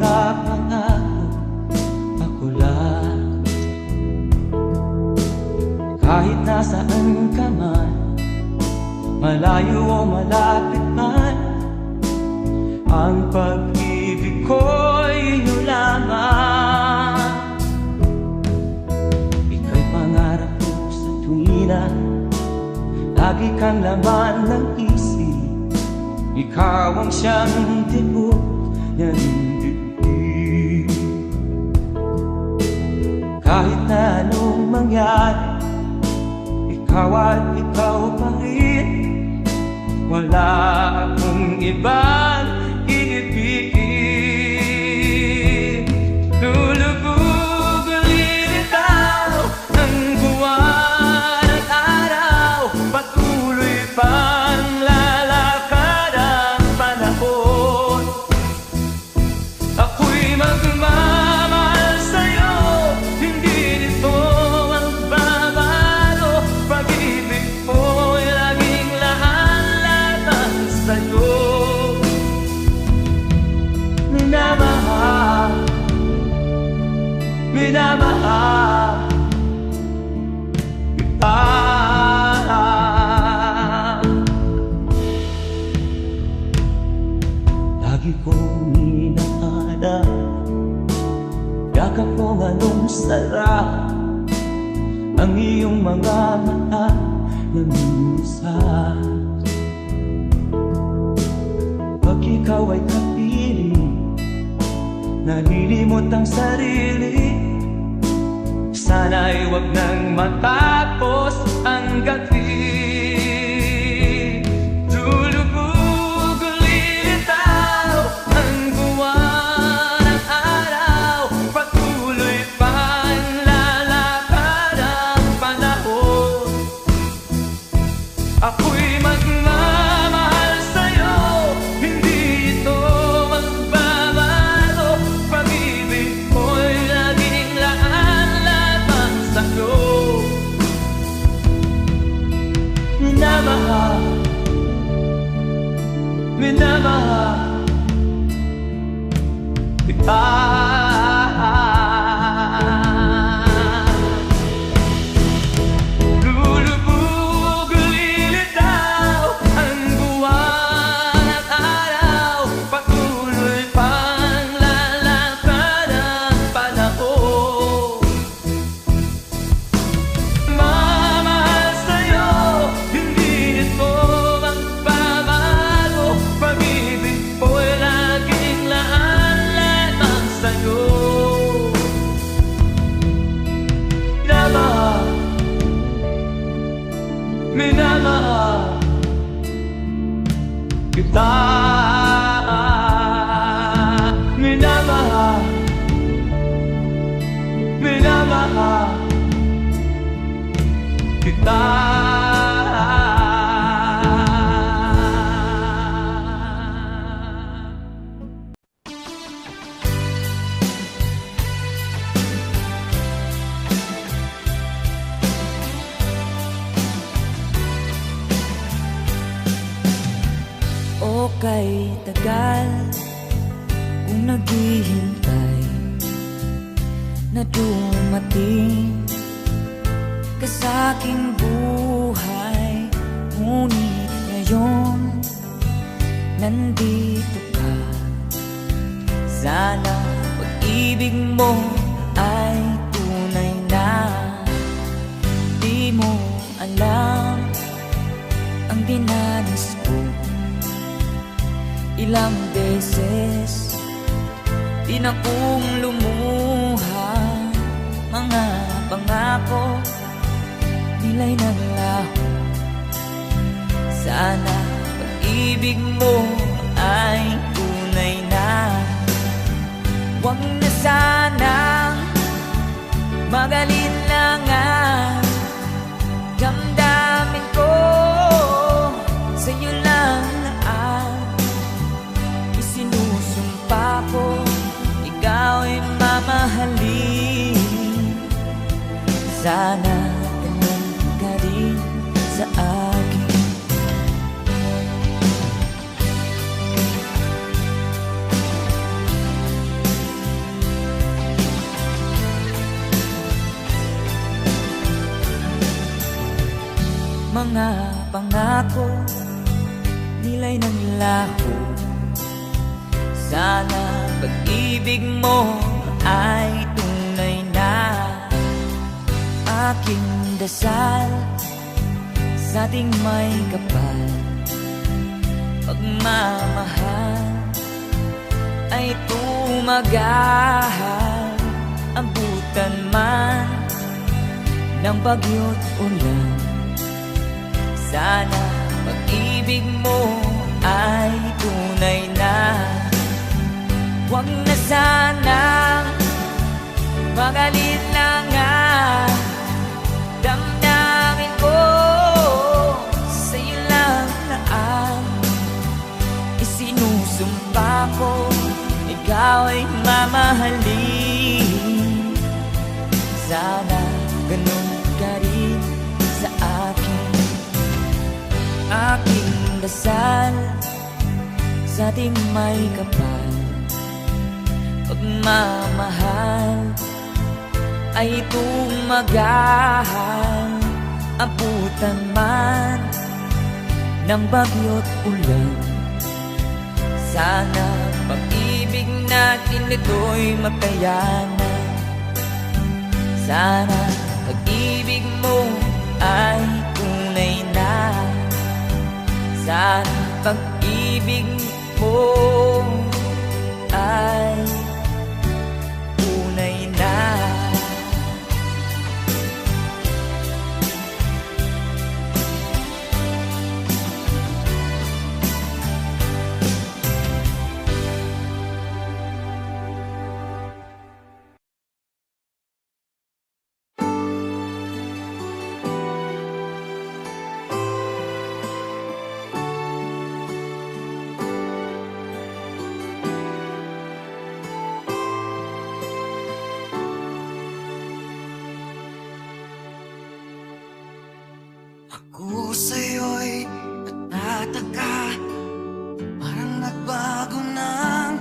mga pangako, ako lang. Kahit nasaan ka man, malayo o malapit man, ang pag-ibig ko'y iyo lamang. Ika'y pangarap ko sa tuwina, lagi kang laman ng isip. Ikaw ang siyang tibok ng dibdib. Kahit na anong mangyari, ikaw at ikaw pa rin. Wala akong ibang iibigin. Lulubog lilitaw ang buwan at araw, patuloy pang lalakad ang panahon. Ako'y magmamahal sa'yo, hindi nito magbabago. Pag-ibig ko'y laging lahat-lahat sa'yo. Minamahal, minamahal kita. Lagi kong hinahanap, yakap kong anong sarap, ang iyong mga mata na minsan. Pag ikaw ay kapiling, nalilimot ang sarili. Sana'y wag nang matapos ang gabi. Lulubog lilitaw ang buwan at araw, patuloy pang lalakad ang panahon. Ako'y magmamahal sa'yo, hindi ito magbabago. Pag-ibig ko'y laging laan-laban sa'yo. Minamahal, minamahal kita. Lulubog lilitaw ang buwan at araw, patuloy pang lalakad ang panahon. Mamahal sa'yo, hindi nito magbabago. Pag-ibig ko'y laging laan-laban sa'yo. Minamahal, minamahal kita. Minamahal, minamahal kita. O kay tagal kung naghihintay na dumating ka sa'king buhay, ngunit ngayon nandito ka. Sana pag-ibig mo ay tunay na. Di mo alam ang dinanas ko. Ilang beses din akong lumuha, mga pangako nila'y naglaho. Sana pag-ibig mo ay tunay na. Huwag na sanang mag-alinlangan, damdamin ko sa'yo lang lahat. Isinusumpa ko, ikaw ay mamahalin. Sana ganun ka rin sa akin. ko, nilay ng laho. Sana pag-ibig mo ay tunay na. Aking dasal sa ating may kapal, pagmamahal ay tumagal. Abutan man ng bagyo't ulan, sana pag-ibig mo ay tunay na. Huwag na sanang mag-alinlangan, damdamin ko sa'yo lang na ang isinusumpa ko. Ikaw ay mamahalin, sana ganun ka rin sa akin. Aking dasal sa ating may kapal, pagmamahal ay tumagal. Abutan man ng bagyo't ulan, sana pag-ibig natin ito'y makayanan. Sana pag-ibig mo ay tunay na. Sana pag-ibig mo ay tunay na. Ako sa'yo'y natataka, parang nagbago ng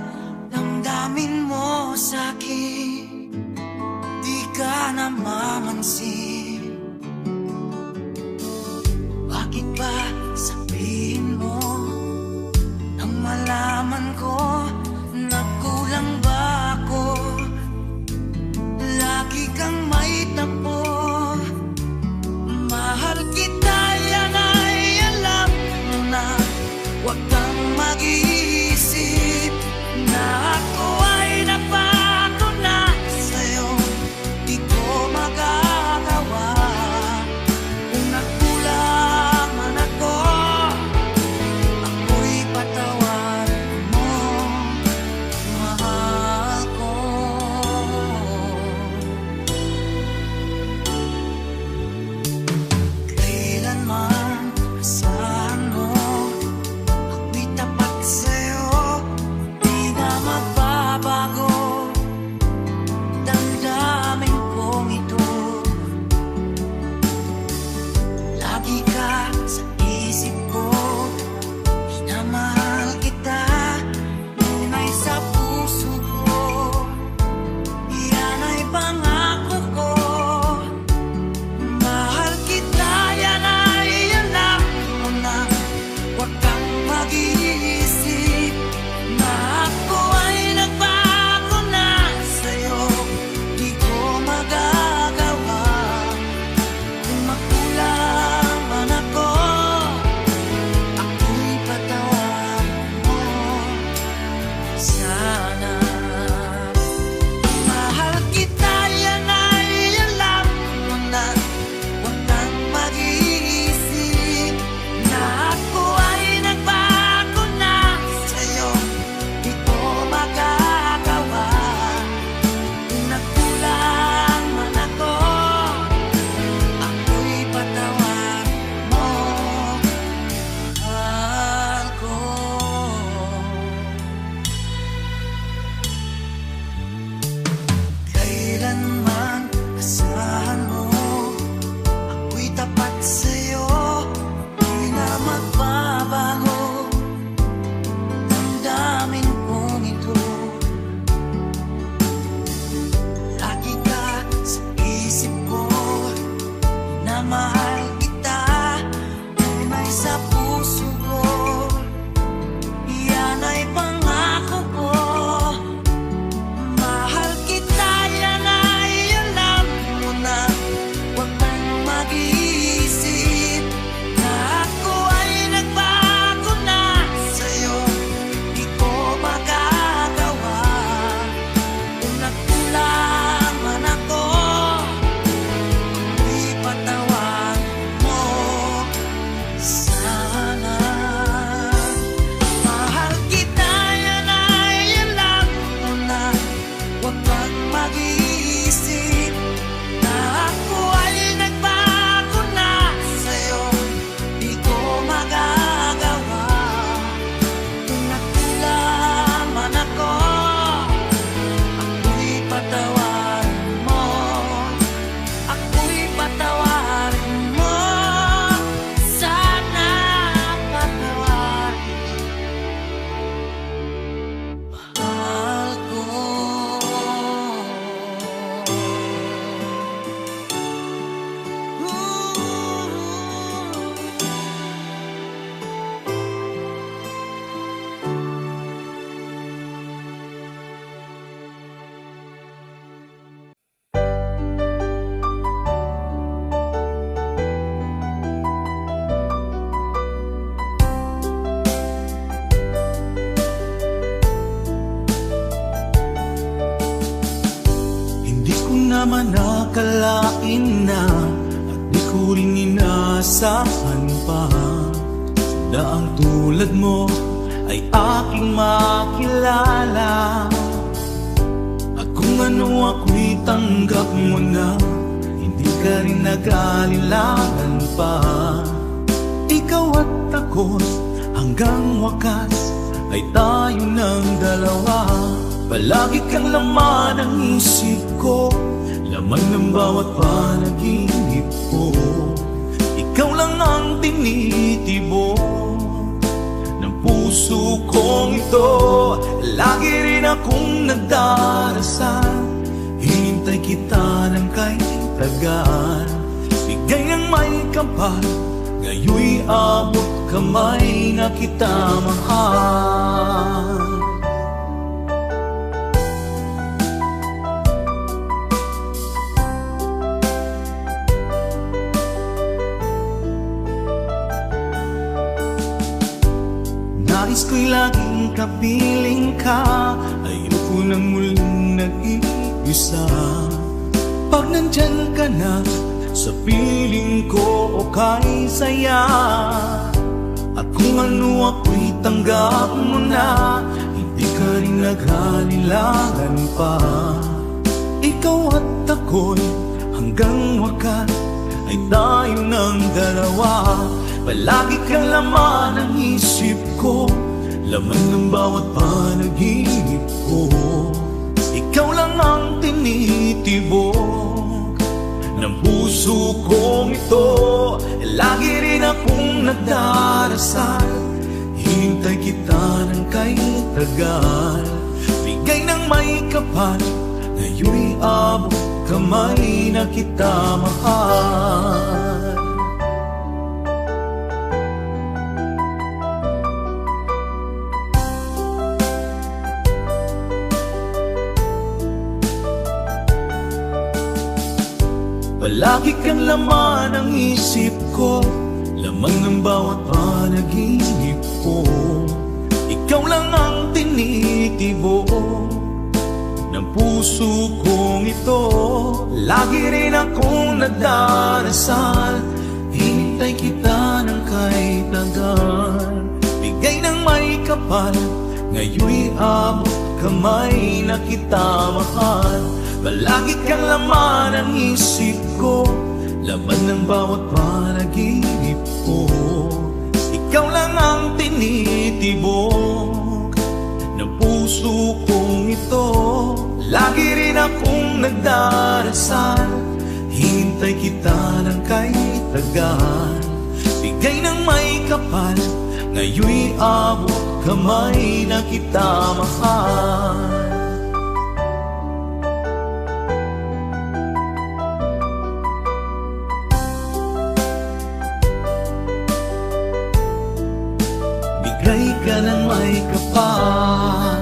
damdamin mo sa'kin. Di ka namamansin, bakit ba sabihin mo nang malaman ko na kulang ba ako? Lagi kang may tampo, mahal kita, yan ay alam mo na. Huwag kang mag-iisip na ako ay napako na sa'yo. Di ko magagawa magagawa. Kung nagkula man ako, ako'y patawarin mo. Ako'y patawarin mo. Sana patawarin mahal ko. Hindi ko naman nakalain na at di ko rin inaasahan pa na ang tulad mo ay aking makilala. At kung ano ako'y tanggap mo na, hindi ka rin nag-alilangan pa. Ikaw at ako hanggang wakas ay tayo ng dalawa. Palagi kang laman ng isip ko, laman ng bawat panaginip ko. Ikaw lang ang tinitibok ng puso kong ito. Lagi rin akong nagdarasal, hinintay kita ng kahit tagal. Bigay ng may kapal, ngayon'y abot kamay na kita mahal. Nais ko'y laging kapiling ka, ayoko nang muling nag-iisa. Pag nandyan ka na, sa piling ko okay saya. At kung ano ako'y tanggap mo na, hindi ka rin naghalilangan pa. Ikaw at ako'y hanggang wakas ay tayo ng dalawa. Palagi kang laman ng isip ko, laman ng bawat panaginip ko. Ikaw lang ang tinitibok ng puso kong ito. Lagi rin akong nagdarasal, hinintay kita ng kahit tagal. Bigay ng may kapal, ngayon'y abot kamay na kita mahal. Palagi kang laman ng isip ko, laman ng bawat panaginip ko. Ikaw lang ang tinitibok ng puso kong ito. Lagi rin akong nagdarasal, hinintay kita ng kahit tagal. Bigay ng may kapal, ngayon'y abot kamay na kita mahal. Palagi kang laman ng isip ko, laman ng bawat panaginip ko. Ikaw lang ang tinitibok ng puso kong ito. Lagi rin akong nagdarasal, hintay kita ng kahit tagal. Bigay ng may kapal, ngayon'y abot kamay na kita mahal. Bigay ka ng may kapal,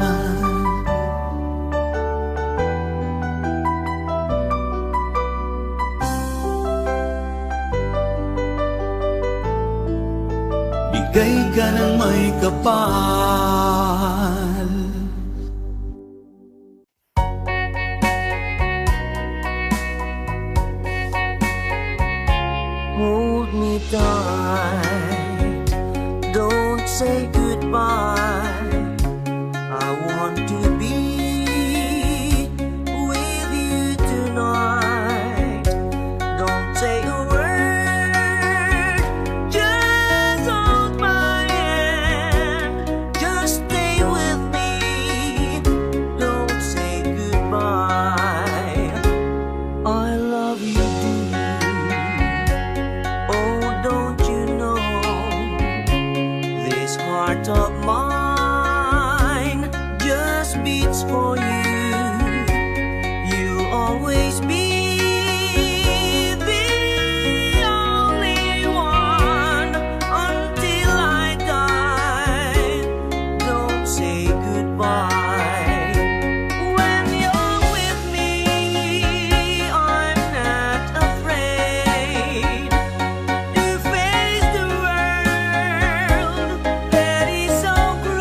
bigay ka ng may kapal. Hold me tight, don't say goodbye. I want to be with you tonight. Don't say a word, just hold heart of mine just beats for you. You'll always be the only one until I die. Don't say goodbye. When you're with me, I'm not afraid to face the world that is so cruel.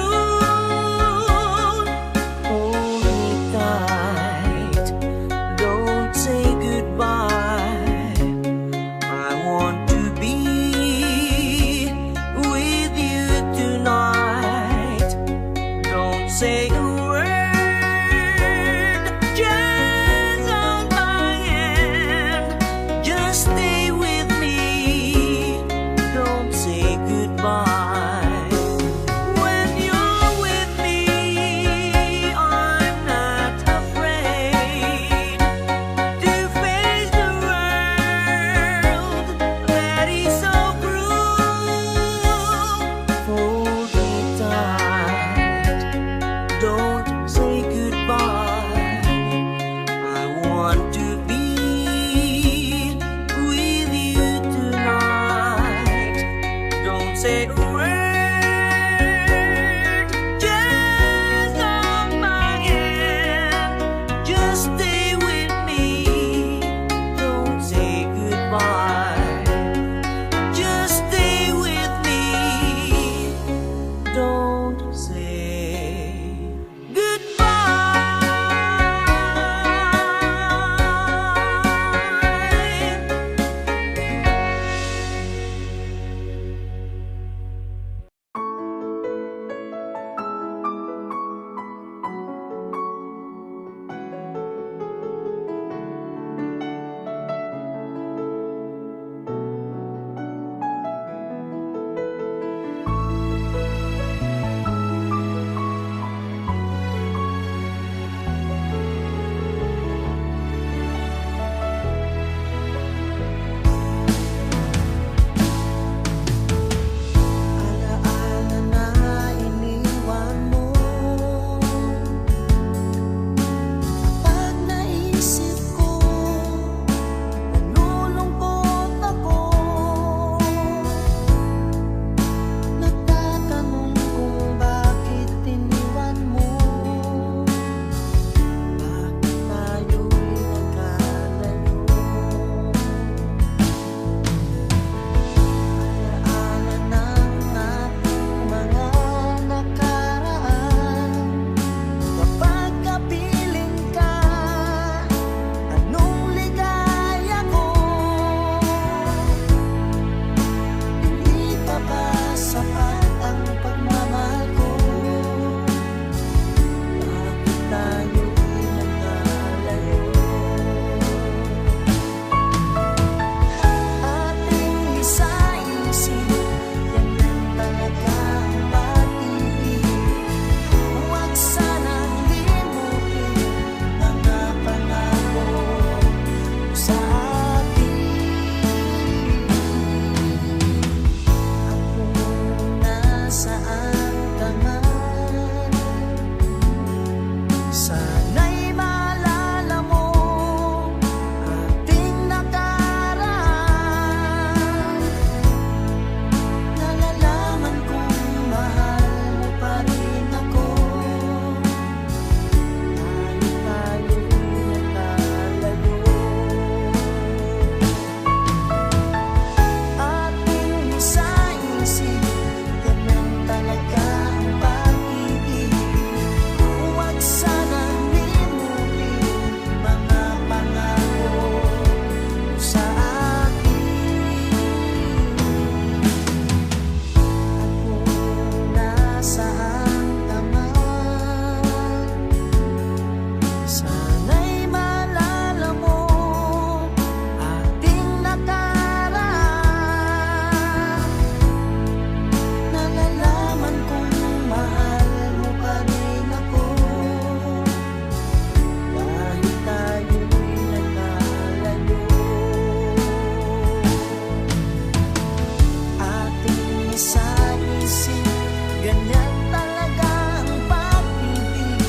ganyan talaga ang pag-ibig.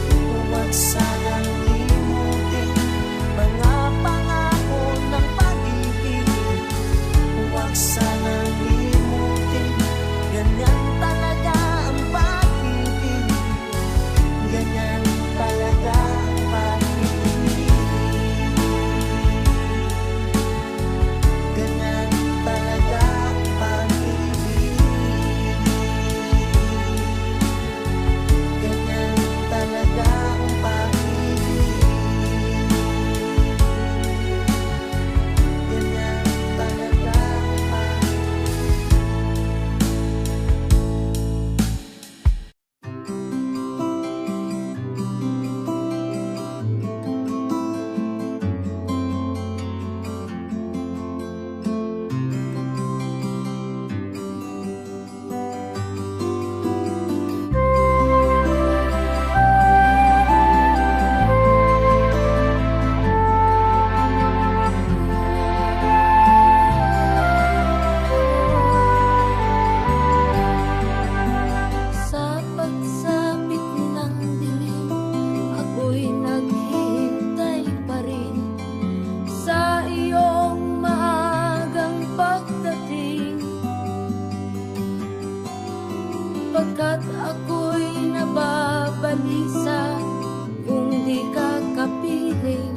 Huwag sanang limutin mga pangako ng pag-ibig. Huwag sanang limutin, ganyan talaga ang pag-ibig. Ganyan talaga ang pag-ibig. Ganyan talaga ang pag-ibig. Ganyan talaga ang pag-ibig. Ganyan talaga ang pag-ibig. Sa pagsapit ng dilim, ako'y naghihintay pa rin sa iyong maagang pagdating. Pagkat ako'y nababalisa kung di ka kapiling.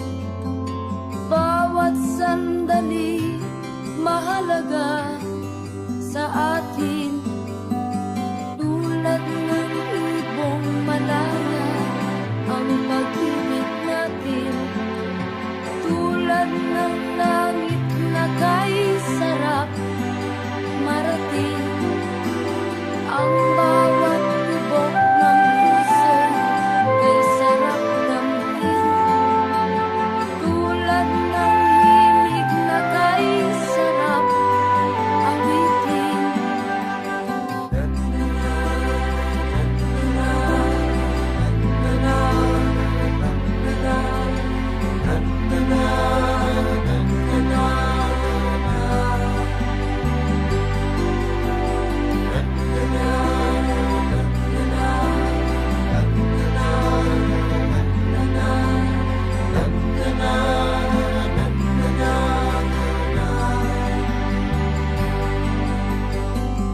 Bawat sandali mahalaga sa atin. Tulad ng ibong malaya ang pag-ibig natin. Tulad ng langit na kay sarap marating. Ang bawat tibok ng puso kay sarap damhin. Tulad ng himig na kay sarap awitin.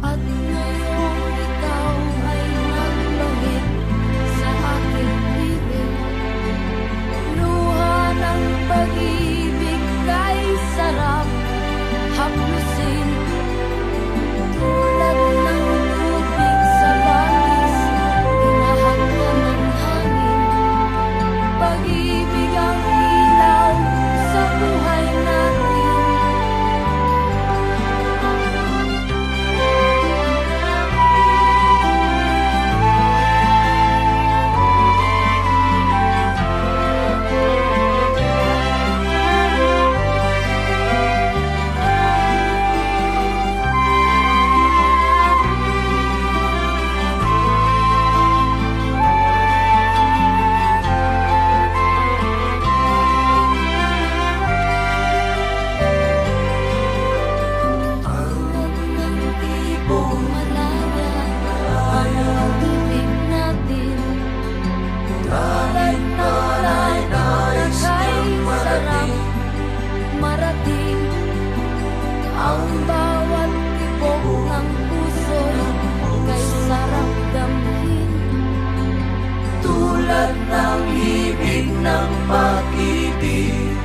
At ngayong ikaw ay nagbangit sa aking piling. Luha ng pag-ibig kay sarap haplusin. Tulad ng tubig sa batis, hinahagkan ng hangin. Pag-ibig ang ilaw sa buhay natin. Tulad ng ibong malaya ang pag-ibig natin. Tulad ng langit na kay sarap marating. Ang bawat tibok ng puso kay sarap damhin. Tulad ng himig ng pag-ibig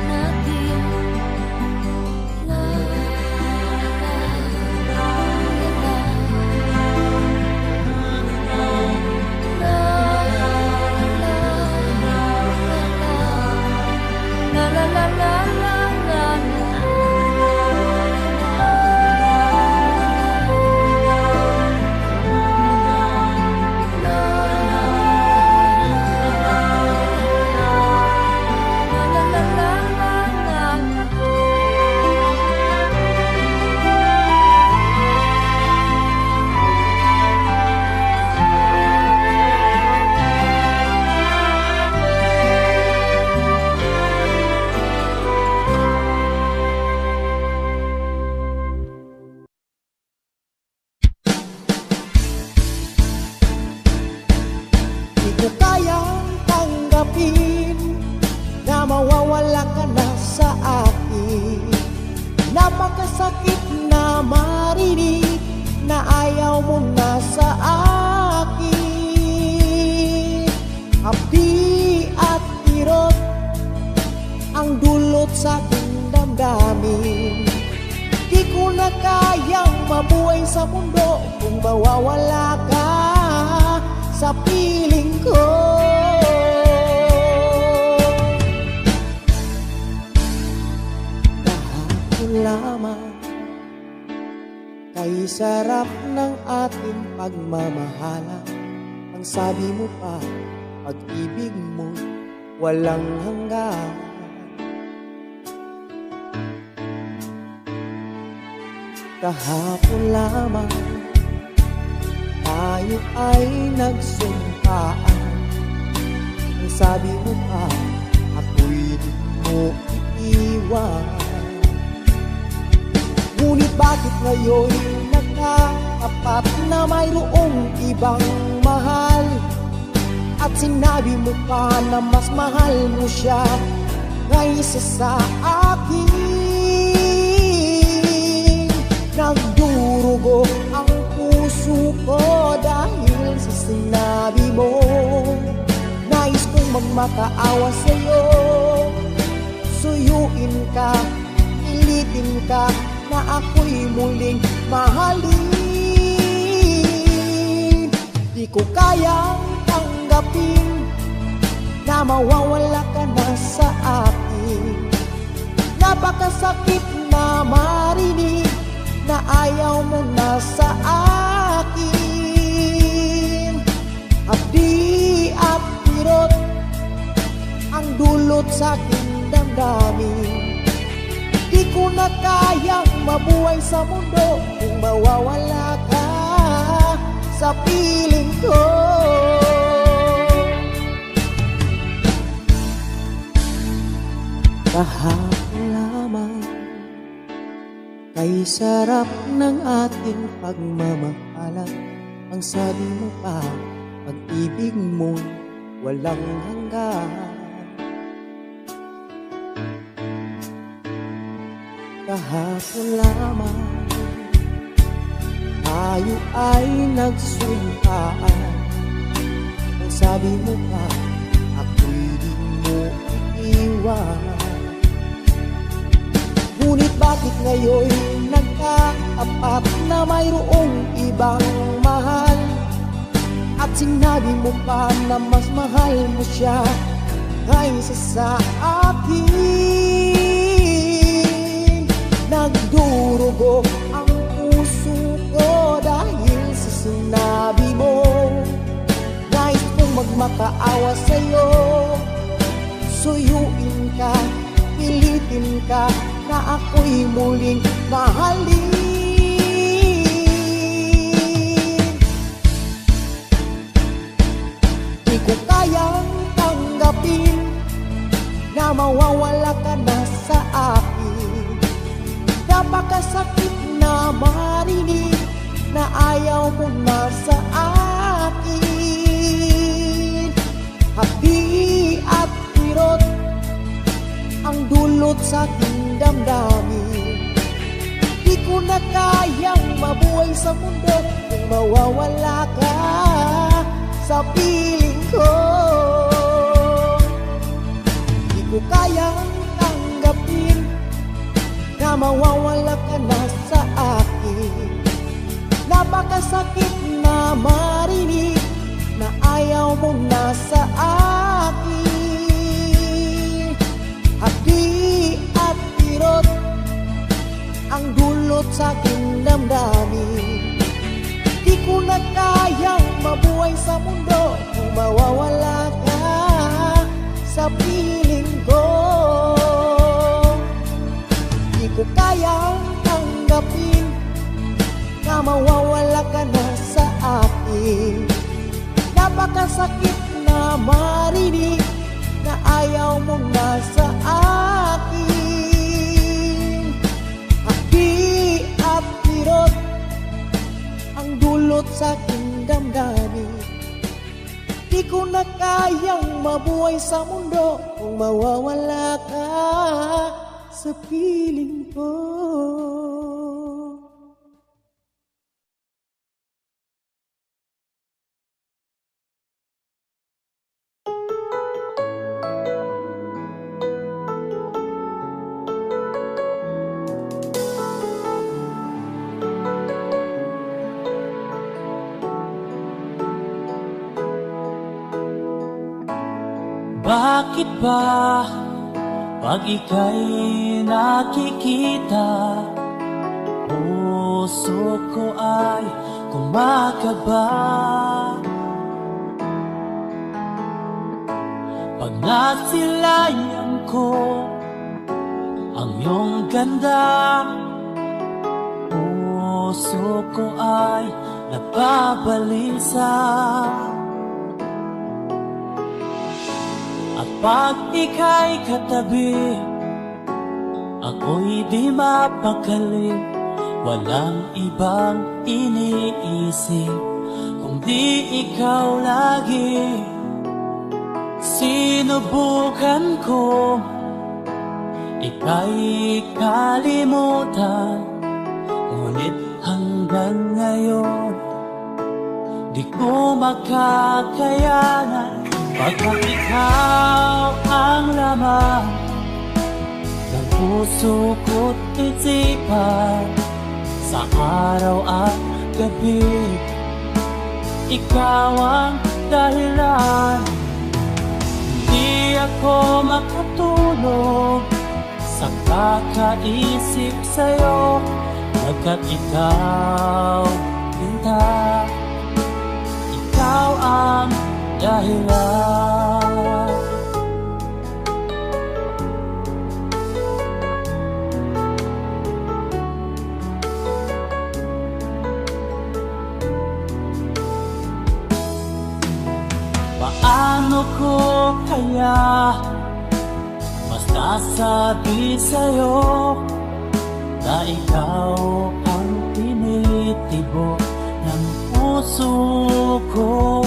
natin. La la la la la la la la la. ko kayang tanggapin na mawawala ka na sa akin. Napakasakit na marinig na ayaw mo na sa akin. Hapdi at kirot ang dulot sa aking damdamin. Di ko na kayang mabuhay sa mundo kung mawawala ka sa piling ko. Kahapon lamang kay sarap ng ating pagmamahalan. Ang sabi mo pa, pag-ibig mo walang hanggan. Kahapon lamang tayo ay nagsumpaan. Ang sabi mo pa, ako'y di mo iiwan. Ngunit bakit ngayon nagkatapat na mayroong ibang mahal? At sinabi mo pa na mas mahal mo siya kaysa sa akin. Nagdurugo ang puso ko dahil sa sinabi mo. Nais kong magmakaawa sa'yo, suyuin ka, pilitin ka na ako'y muling mahalin. Di ko kayang tanggapin na mawawala ka na sa akin. Napakasakit na marinig na ayaw mo na sa akin. Hapdi at kirot ang dulot sa aking damdamin. Di ko na kayang mabuhay sa mundo kung mawawala ka sa piling ko. Kahapon lamang kay sarap ng ating pagmamahalan. Ang sabi mo pa, pag-ibig mo walang hanggan. Kahapon lamang tayo ay nagsumpaan. Ang sabi mo pa, ako'y di mo iiwan. Ngunit bakit ngayon nagkatapat na mayroong ibang mahal? At sinabi mo pa na mas mahal mo siya kaysa sa akin. Nagdurugo ang puso ko dahil sa sinabi mo. Nais kong magmakaawa sa'yo, suyuin ka, pilitin ka na ako'y muling mahalin. Di ko kayang tanggapin na mawawala ka na sa akin. Napakasakit na marinig na ayaw mo na sa akin. Hapdi at kirot ang dulot sa aking damdamin. Di ko na kayang mabuhay sa mundo kung mawawala ka sa piling ko. Di ko kayang tanggapin na mawawala ka na sa akin. Napakasakit na marinig na ayaw mo na sa akin. Hapdi at kirot ang dulot sa aking damdamin. Di ko na kayang mabuhay sa mundo kung mawawala ka sa piling ko. Di ko kayang tanggapin na mawawala ka na sa akin. Napakasakit na marinig na ayaw mo na sa akin. Hapdi at kirot ang dulot sa aking damdamin. Di ko na kayang mabuhay sa mundo kung mawawala ka sa piling ko. Bakit ba pag ika'y nakikita, puso ko ay kumakaba? Pag nasilayan ko ang iyong ganda, puso ko ay nababalisa. At pag ika'y katabi, ako'y di mapakali. Walang ibang iniisip kundi ikaw lagi. Sinubukan ko ika'y kalimutan, ngunit hanggang ngayon di ko makakayanan. Pagkat ikaw ang laman ng puso ko't isipan, sa araw at gabi ikaw ang dahilan. Hindi ako makatulog sa kakaisip sa'yo, pagkat ikaw, Linda, ikaw ang dahilan. Paano ko kaya mas nasabi sa'yo na ikaw ang tinitibok ng puso ko?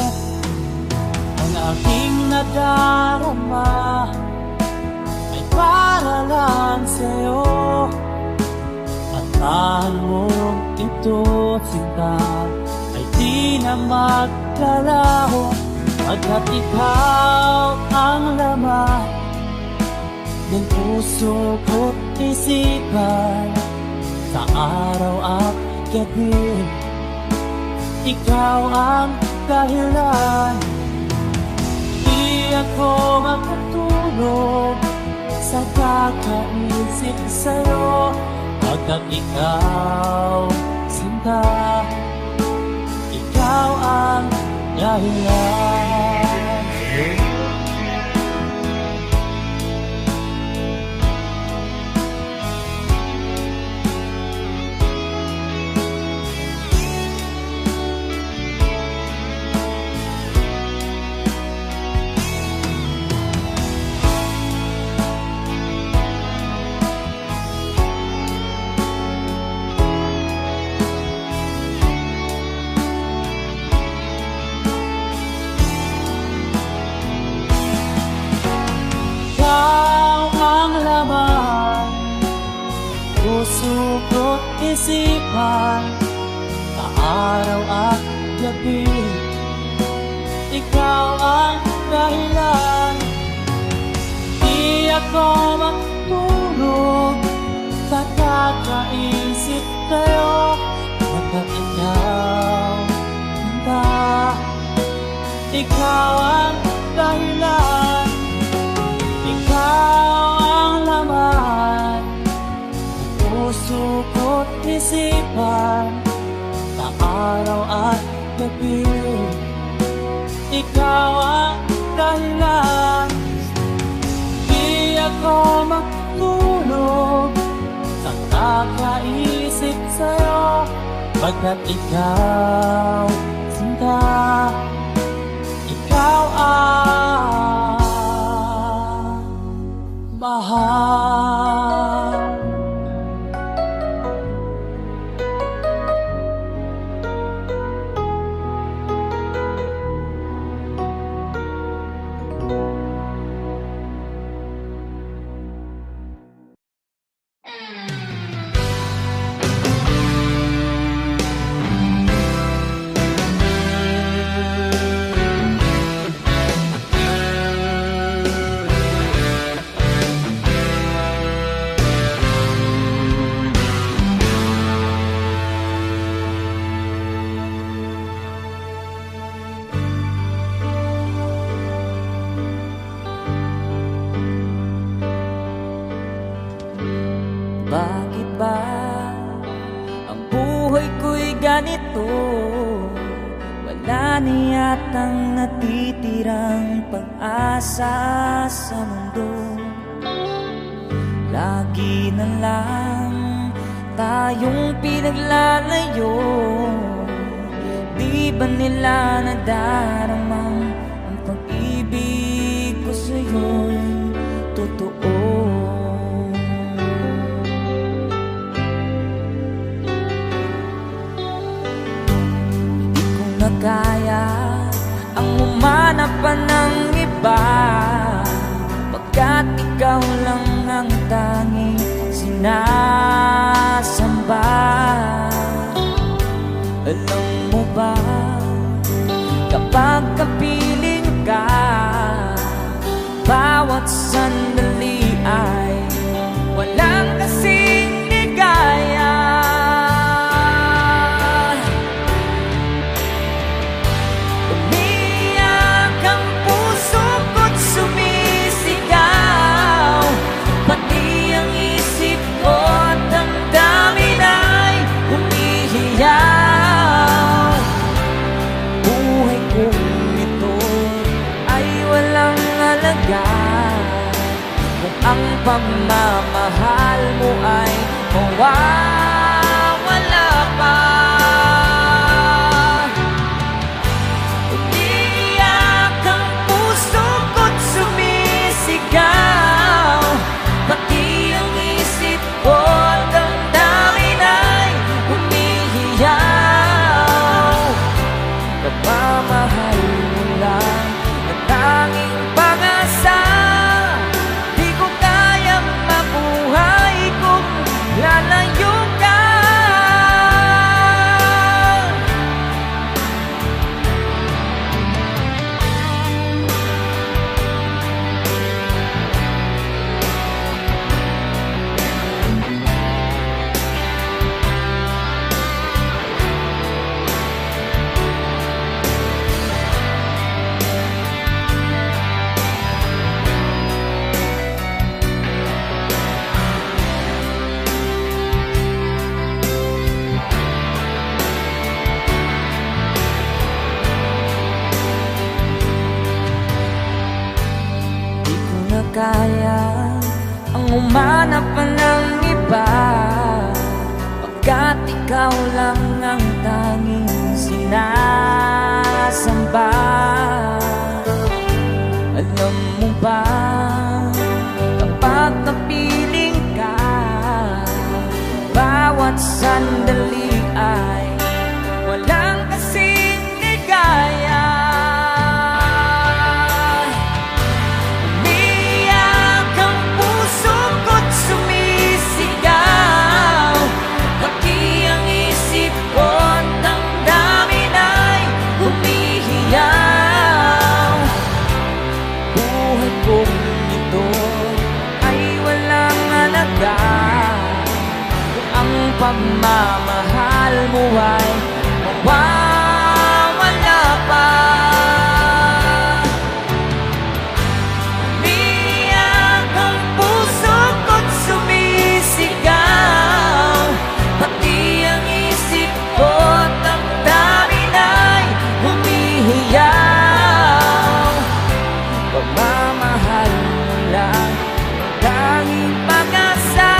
Ang aking nadarama ay para lang sa'yo, at mahal mo ito, sinta, ay di na maglalaho. Pagkat ikaw ang laman ng puso ko't isipan, sa araw at gabi ikaw ang dahilan. Di ako makatulog sa kakaisip sa'yo, pagkat ikaw, sinta, ikaw ang dahilan. Puso ko't isipan, sa araw at gabi ikaw ang dahilan. Di ako matulog sa kakaisip sa'yo, pagkat ikaw, Linda, ikaw ang dahilan. Ikaw ang laman puso ko't isipan, sa araw at gabi ikaw ang dahilan. Di ako matulog sa kakaisip sa'yo, pagkat ikaw, sinta, ikaw ang mahal. wala na yatang natitirang pag-asa sa mundo. Lagi na lang tayong pinaglalayo. Di ba nila nadaramang ang pag-ibig ko sa'yo'y totoo? Di ko na kaya ang humanap pa ng iba, pagkat ikaw lang ang tanging sinasamba. Alam mo ba, kapag kapiling ka, bawat sandali ay walang kasing ligaya. Umiyak ang puso ko't sumisigaw, pati ang isip ko't damdamin ay humihiyaw. Kung ang pagmamahal mo ay mawawala pa. Umiyak ang puso ko't sumisigaw, pati ang isip ko't damdamin ay humihiyaw. Pagmamahal mo lang ang tanging pag-asa. Lalayo ka. Kaya ang umanap pa ng iba, pagkat ikaw lang ang tanging sinasamba. Alam mo ba, kapag napiling ka, bawat sandali ay walang kasing ligaya. Pagmamahal mo ay mawawala pa. Umiyak ang puso ko't sumisigaw, pati ang isip ko't damdamin ay humihiyaw. Pagmamahal mo lang ang tanging pag-asa.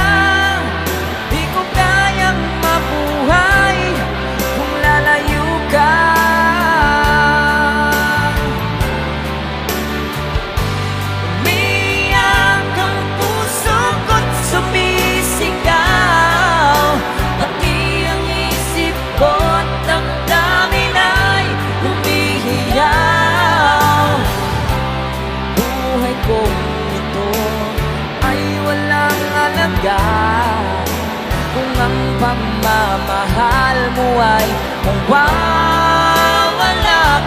Kung ang pagmamahal mo ay mawawala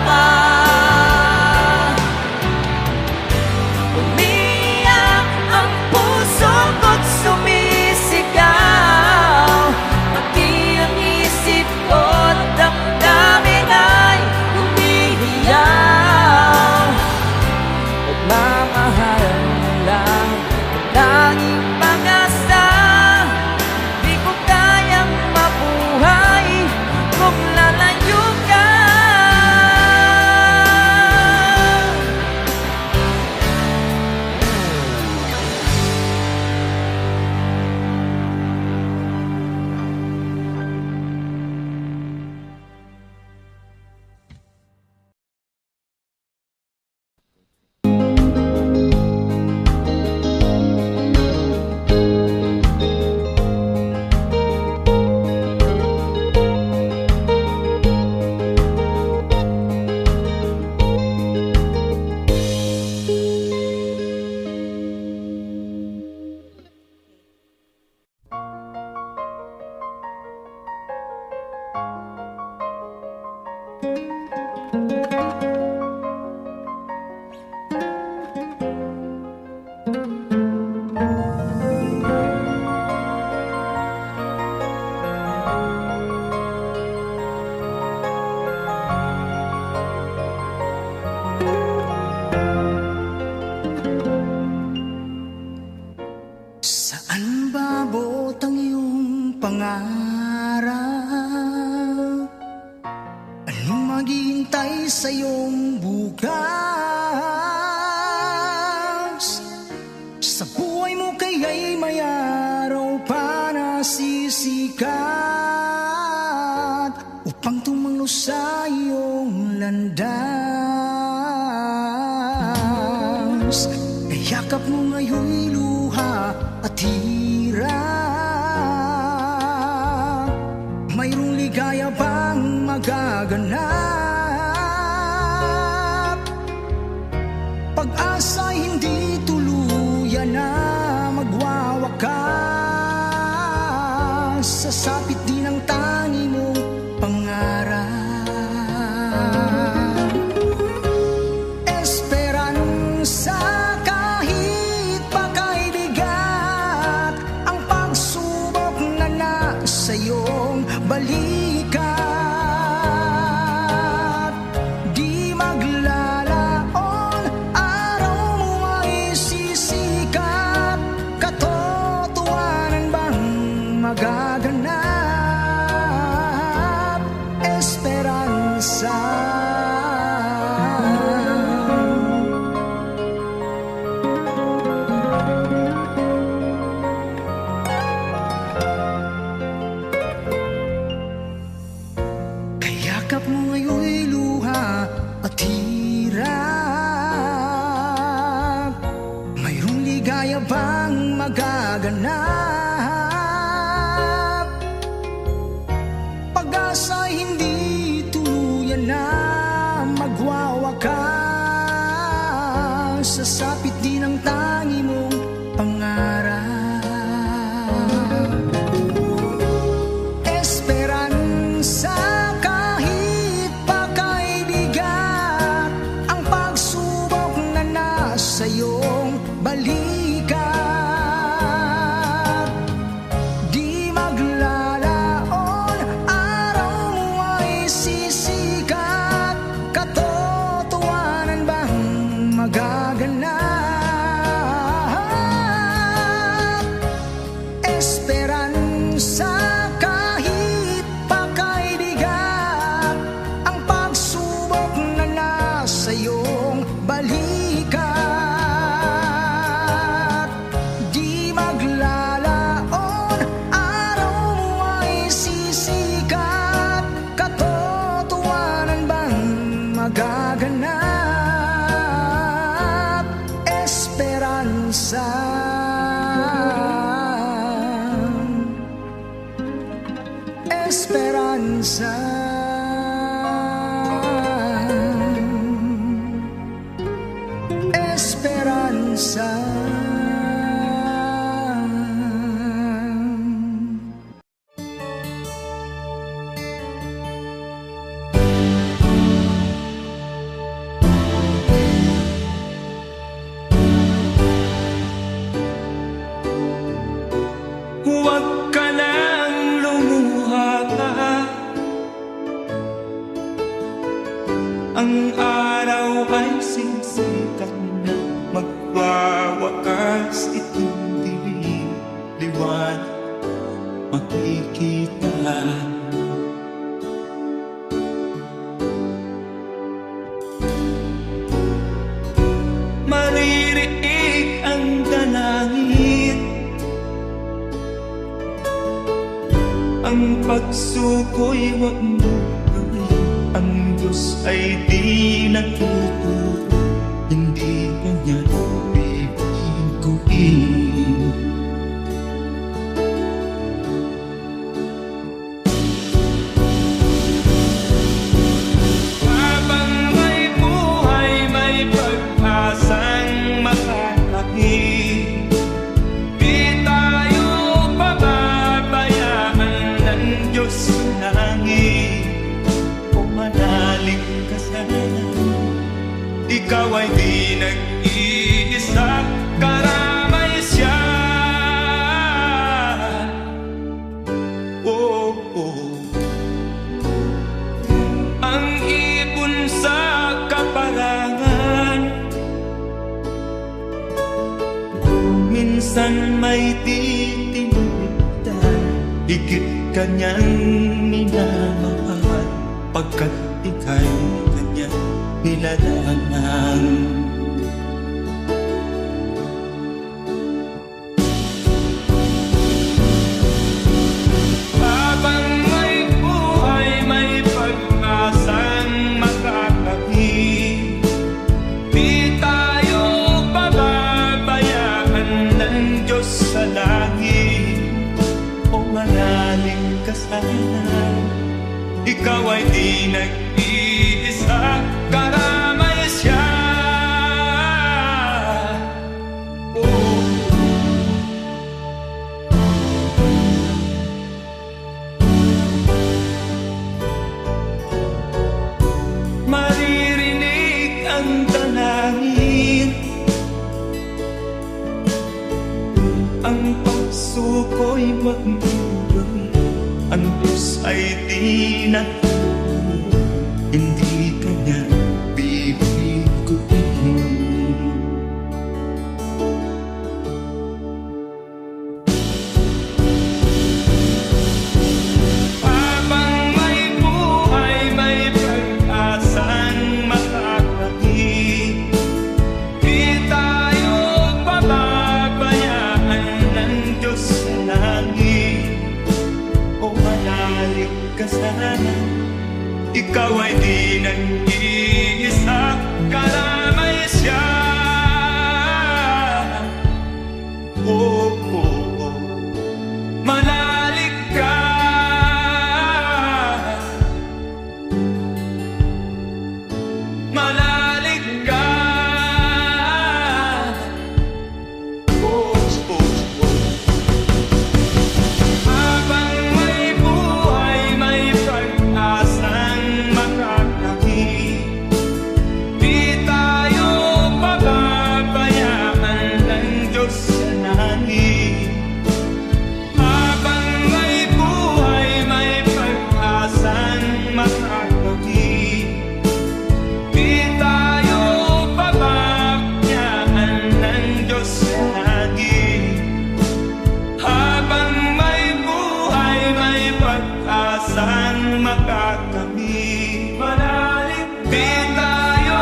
pa. Umiyak ang puso ko't sumisigaw, pati ang isip ko't damdamin ay humihiyaw. Pagmamahal mo lang ang tanging pag-asa. Di ko kayang mabuhay kung lalayo naghihintay sa iyong bukas. Sa buhay mo kaya'y may araw pa na sisikat upang tumanglo sa iyong landas. Kayakap mo ngayon'y luha at hirap. Mayroong ligaya bang magaganap? Pag-asa hindi tuluyan na magwawakas. Sasapit din ang tangi mong pangarap. Esperansa kahit pa kay bigat ang pagsubok na nasa iyong balikat. Di maglalaon, araw mo ay sisikat. Katotohanan bang magaganap? Esperansa. Kayakap mo ngayon'y luha at hirap. Mayroong ligaya bang magaganap? Pag-asa hindi tuluyan na magwawakas. Sasapit din ang tangi mong pangarap. Esperansa kahit pa kay bigat ang pagsubok na nasa iyong balikat. Di maglalaon, araw mo ay sisikat. Katotohanan bang magaganap? Esperansa kahit pa kay bigat ang pagsubok na nasa iyong balikat. Di maglalaon, araw mo ay sisikat. Katotohanan bang magaganap? Esperansa. Esperansa. Esperansa. Huwag ka nang lumuha. Ang araw ay sisikat na magwawakas. Itong dilim, liwanag makikita. Maririig ang dalangin. Ang pagsuko'y huwag mo gawin. Ang Diyos ay di natututo, hindi kanya bibiguin. Habang may buhay, may pag-asang makalaki. Di tayo pababayaan ng Diyos sa langit. Manalig ka sana, ikaw ay di nag-iisa, karamay siya. Oh, oh. Ang ipon sa kaparangan, minsan may titinigtan, higit kanyang minamahal. Pagkat ika'y kanyang nilalaan. Habang may buhay, may pag-asang makakapit. Di tayo pababayaan ng Diyos sa langit. O manalig ka sana, ikaw ay di nag-iisa, karamay siya. Oh. Maririnig ang dalangin, ang puso ko'y magmumura, ang Diyos ay di natutulog, hindi kanya bibiguin. Habang may buhay, may pag-asang makakapit. Di tayo pababayaan ng Diyos sa langit. O manalig ka sana, ikaw ay di nag-iisa, karamay siya. Oh, oh, oh. Manalig ka, manalig ka. Oh, oh, oh. Habang may buhay, may pag-asang makakapit. Di tayo pababayaan ng Diyos sa langit. Habang may buhay, may pag-asang makakapit. Di tayo pababayaan ng Diyos sa langit. Habang may buhay, may pag-asang makakamit. Manalig, di tayo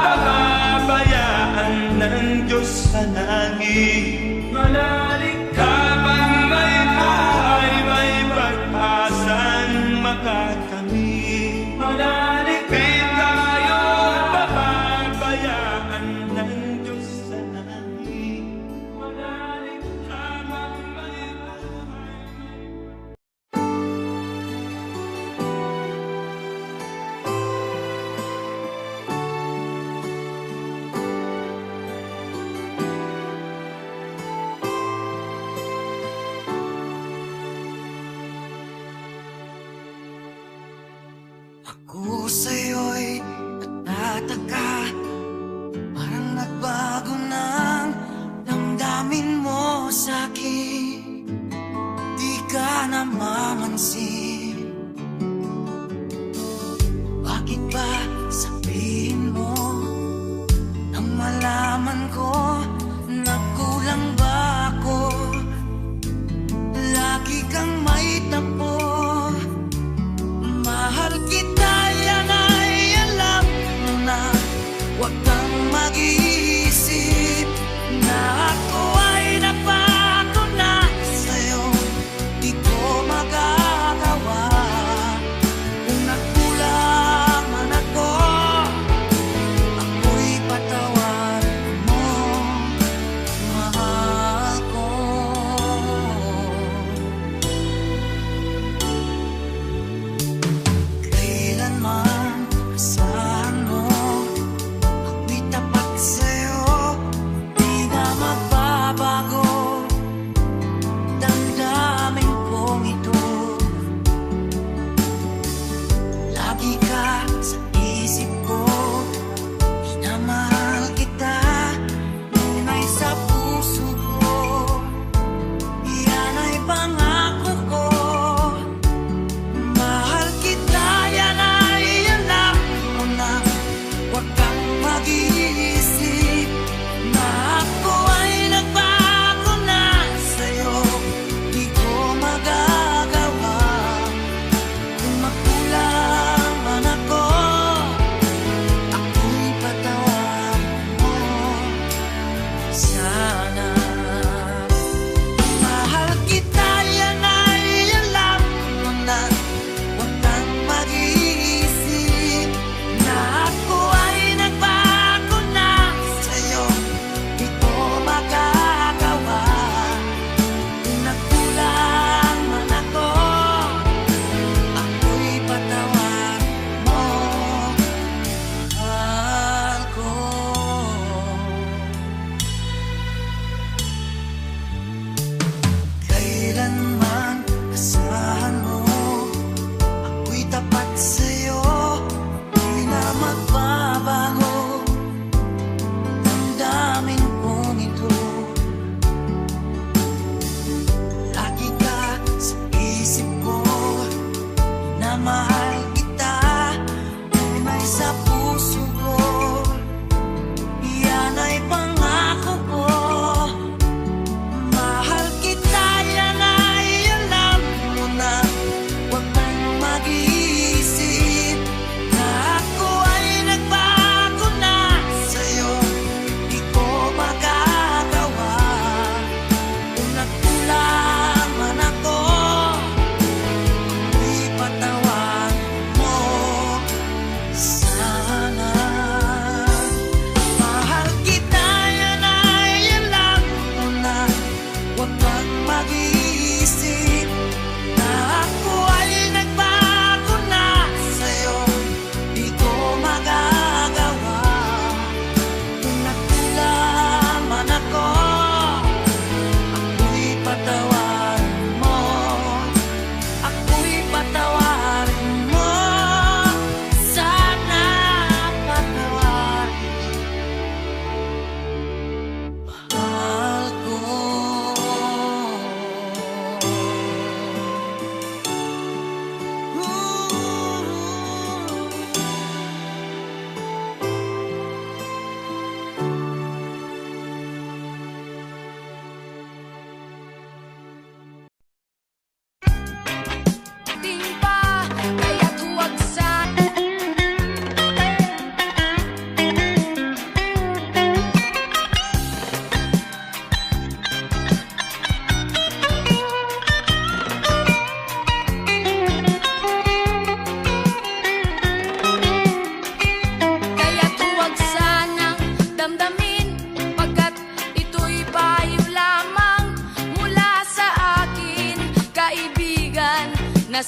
pababayaan ng Diyos sa langit. Manalig, habang may buhay, may pag-asang makakamit. Manalig, di tayo pababayaan ng Diyos sa langit. Manalig, habang may buhay. Ako sa'yo'y natataka, parang nagbago ng damdamin mo sa'kin. Di ka namamansin, bakit ba sabihin mo nang malaman ko na kulang ba ako? Lagi kang may tapo, mahal kita, yan ay alam mo na. Huwag kang mag-iisip na ako ay napako na sa'yo. Di ko magagawa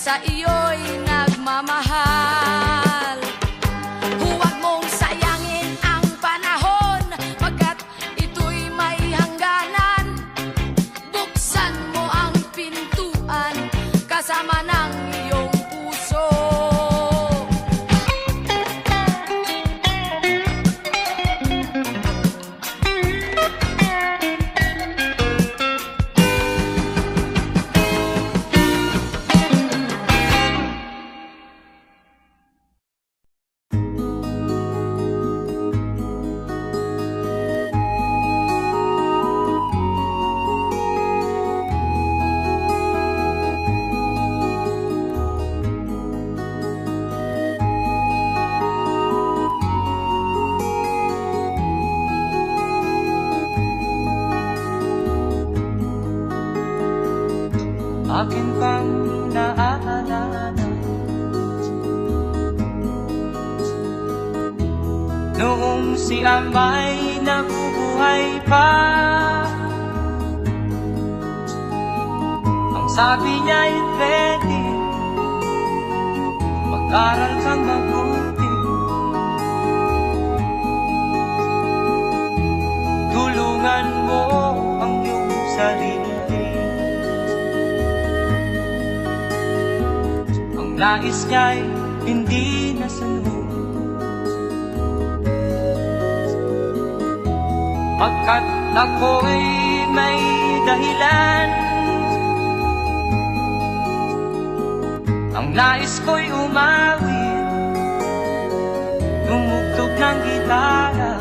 sa iyo'y nagmamahal. Huwag mong sayangin ang panahon, pagkat ito'y may hangganan. Buksan mo ang pintuan kasama ng iyong puso. Akin pang naaalala noong si Amay nabubuhay pa. Ang sabi niya'y ready, mag-aral kang mabuti, tulungan mo ang iyong sarili. Nais niya'y hindi nasunod, pagkat ako'y may dahilan. Ang nais ko'y umawit, tumugtog ng gitara,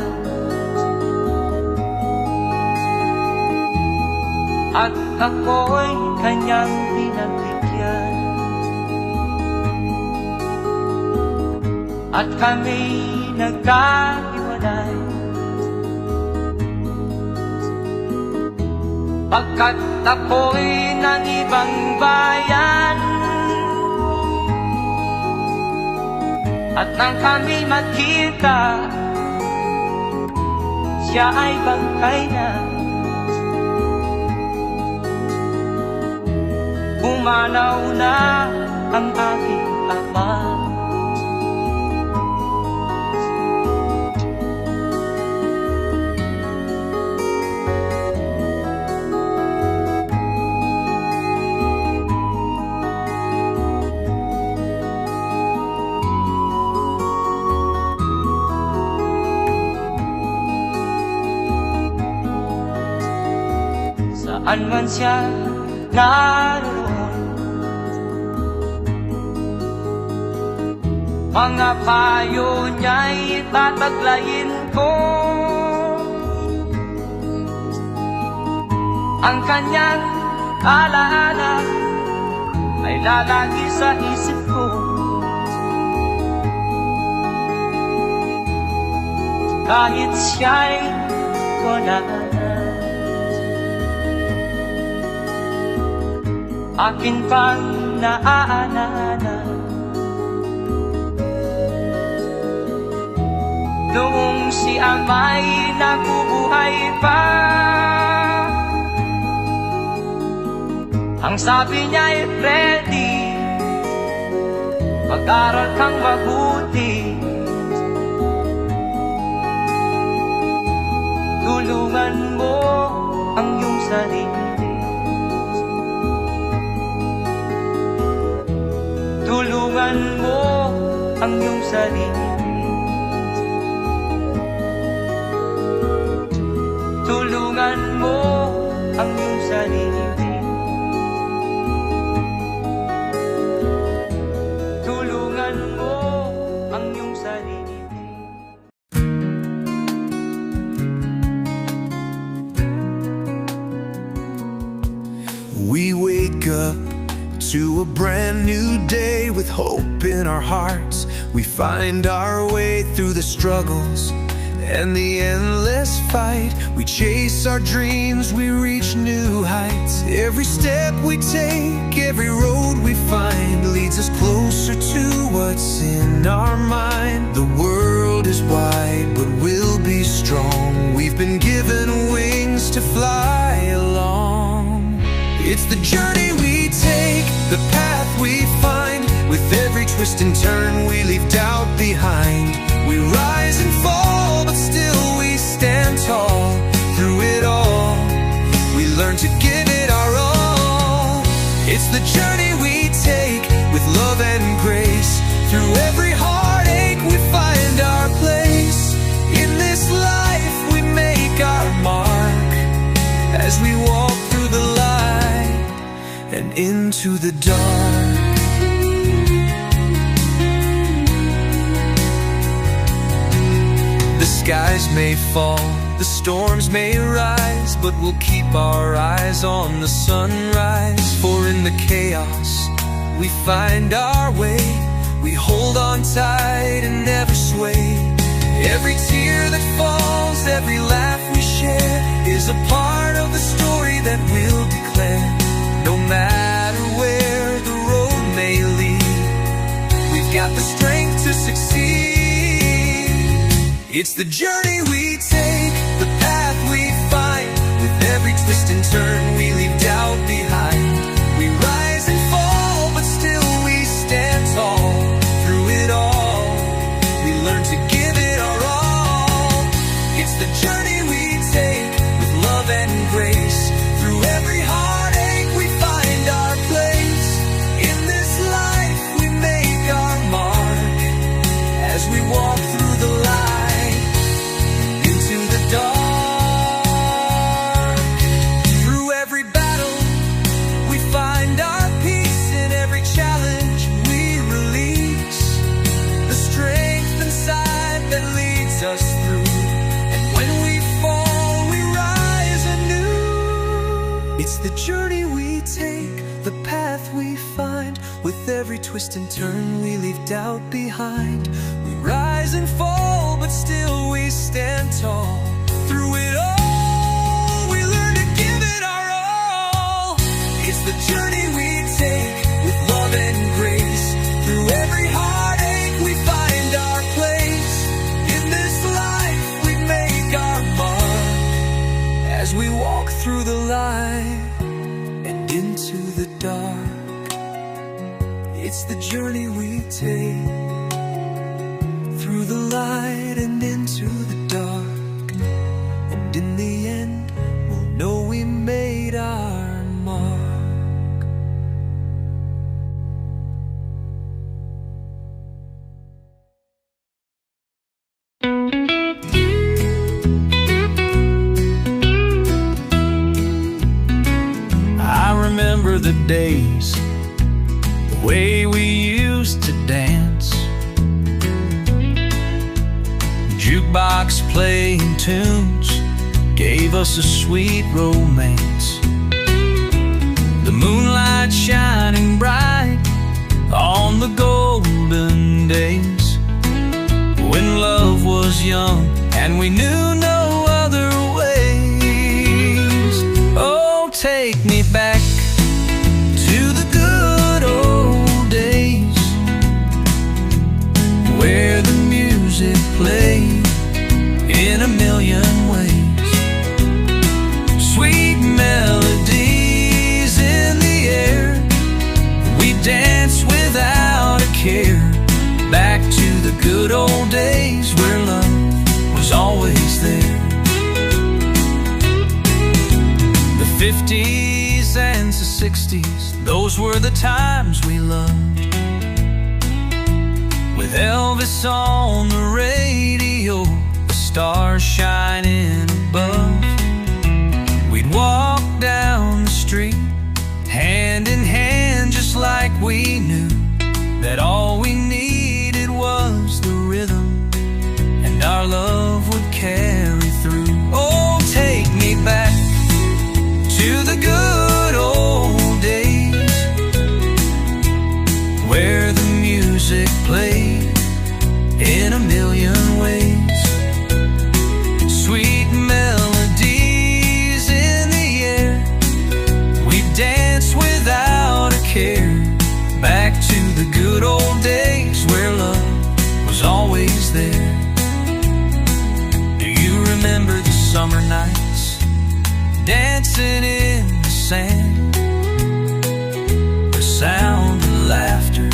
at ako'y kanyang pinagbigyan. At kami nagkahiwalay, pagkat ako'y ng ibang bayan. At nang kami magkita, siya ay bangkay na. Pumanaw na ang aking ama. Saan man siya naroon, mga payo niya'y tataglayin ko. Ang kanyang alaala ay lalagi sa isip ko. Kahit siya'y wala na, akin pang naaalala noong si Amay nabubuhay pa. Ang sabi niya'y ready, mag-aral kang mabuti, tulungan mo ang iyong sarili. Tulungan mo ang iyong sarili. Tulungan mo ang iyong sarili. Tulungan mo ang iyong sarili. We wake up to a brand new day with hope in our hearts. We find our way through the struggles and the endless fight. We chase our dreams, we reach new heights. Every step we take, every road we find leads us closer to what's in our mind. The world is wide, but we'll be strong. We've been given wings to fly along. It's the journey we take, the path we find. With every twist and turn we leave doubt behind. We rise and fall, but still we stand tall. Through it all, we learn to give it our all. It's the journey we take with love and grace. Through every heartache we find our place. In this life we make our mark, as we walk through the light and into the dark. The skies may fall, the storms may rise, but we'll keep our eyes on the sunrise. For in the chaos we find our way. We hold on tight and never sway. Every tear that falls, every laugh we share, is a part of the story that we'll declare. No matter where the road may lead, we've got the strength to succeed. It's the journey we take, the path we find. With every twist and turn we leave doubt behind. We rise and fall, but still we stand tall. Through it all, we learn to give it our all. It's the journey we take with love and grace. Through every heartache we find our place. In this life we make our mark, as we walk through the light into the dark. Through every battle we find our peace. In every challenge we release the strength inside that leads us through. And when we fall we rise anew. It's the journey we take, the path we find. With every twist and turn we leave doubt behind. We rise and fall, but still we stand tall. Through it all, we learn to give it our all. It's the journey we take with love and grace. Through every heartache we find our place. In this life we make our mark, as we walk through the light and into the dark. It's the journey we take, through the light and into the dark. And in the end, we'll know we made our mark. I remember the days, the way we used to dance. Jukebox playing tunes gave us a sweet romance. The moonlight shining bright on the golden days, when love was young and we knew no other ways. Oh, take me back to the good old days, where the music played in a million ways. Sweet melodies in the air, we danced without a care. Back to the good old days where love was always there. The 50s and the 60s, those were the times we loved. With Elvis on the radio, the stars shining above, we'd walk down the street hand in hand, just like we knew that all we needed was the rhythm, and our love would carry through. Oh, take me back to the good old days, where the music played in a million ways. Sweet melodies in the air, we danced without a care. Back to the good old days where love was always there. Do you remember the summer nights, dancing in the sand? The sound of laughter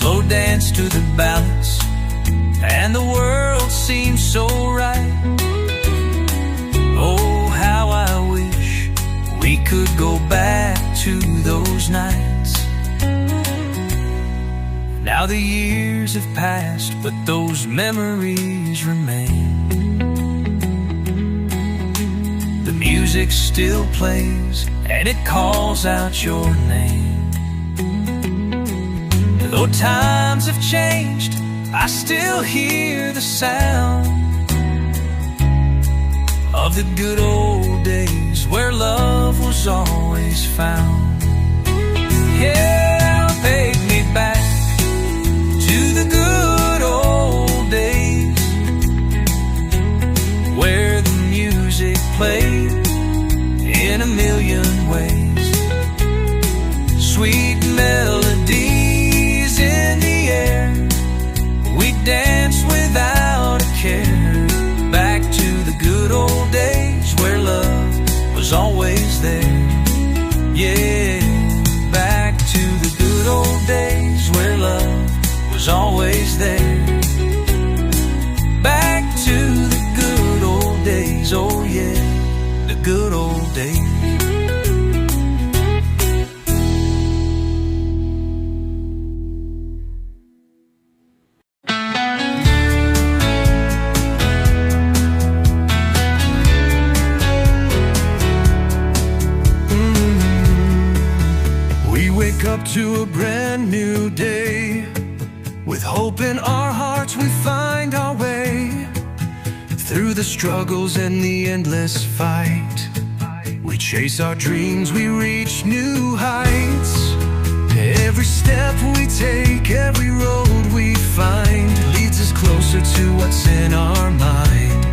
slow dance to the ballads, and the world seems so right. Oh, how I wish we could go back to those nights. Now the years have passed, but those memories remain. The music still plays, and it calls out your name. Though times have changed, I still hear the sound of the good old days where love was always found. Yeah, take me back to the good old days where the music played in a million ways. Sweet melodies in the air, we danced without a care. Back to the good old days where love was always there. Yeah, back to the good old days where love was always there. Back to the good old days, oh yeah, the good old days. Up to a brand new day. With hope in our hearts we find our way. Through the struggles and the endless fight, we chase our dreams, we reach new heights. Every step we take, every road we find, leads us closer to what's in our mind.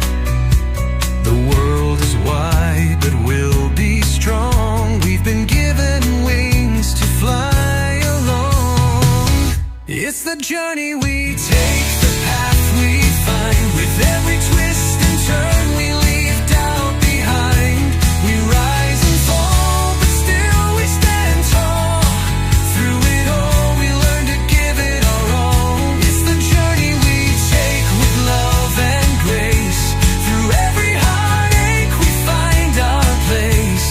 The world is wide, but we'll be strong. We've been given wings to fly along. It's the journey we take, the path we find. With every twist and turn we leave doubt behind. We rise and fall, but still we stand tall. Through it all we learn to give it our all. It's the journey we take with love and grace. Through every heartache we find our place.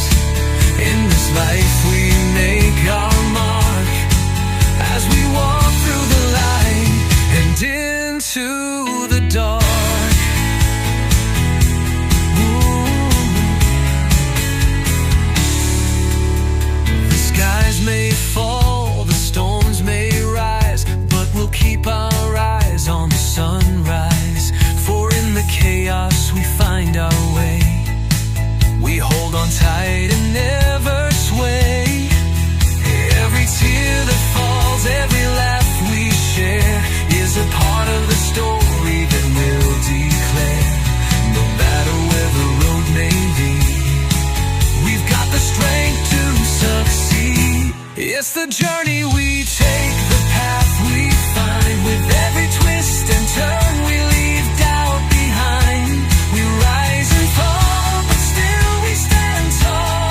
In this life we make our mark as we walk through the light and into the dark. The skies may fall, the storms may rise, but we'll keep our eyes on the sunrise. For in the chaos we find our way. We hold on tight and never sway. Every tear that falls, every laugh we share, is a part of the story that we'll declare. No matter where the road may be, we've got the strength to succeed. It's the journey we take, the path we find. With every twist and turn we leave doubt behind. We rise and fall, but still we stand tall.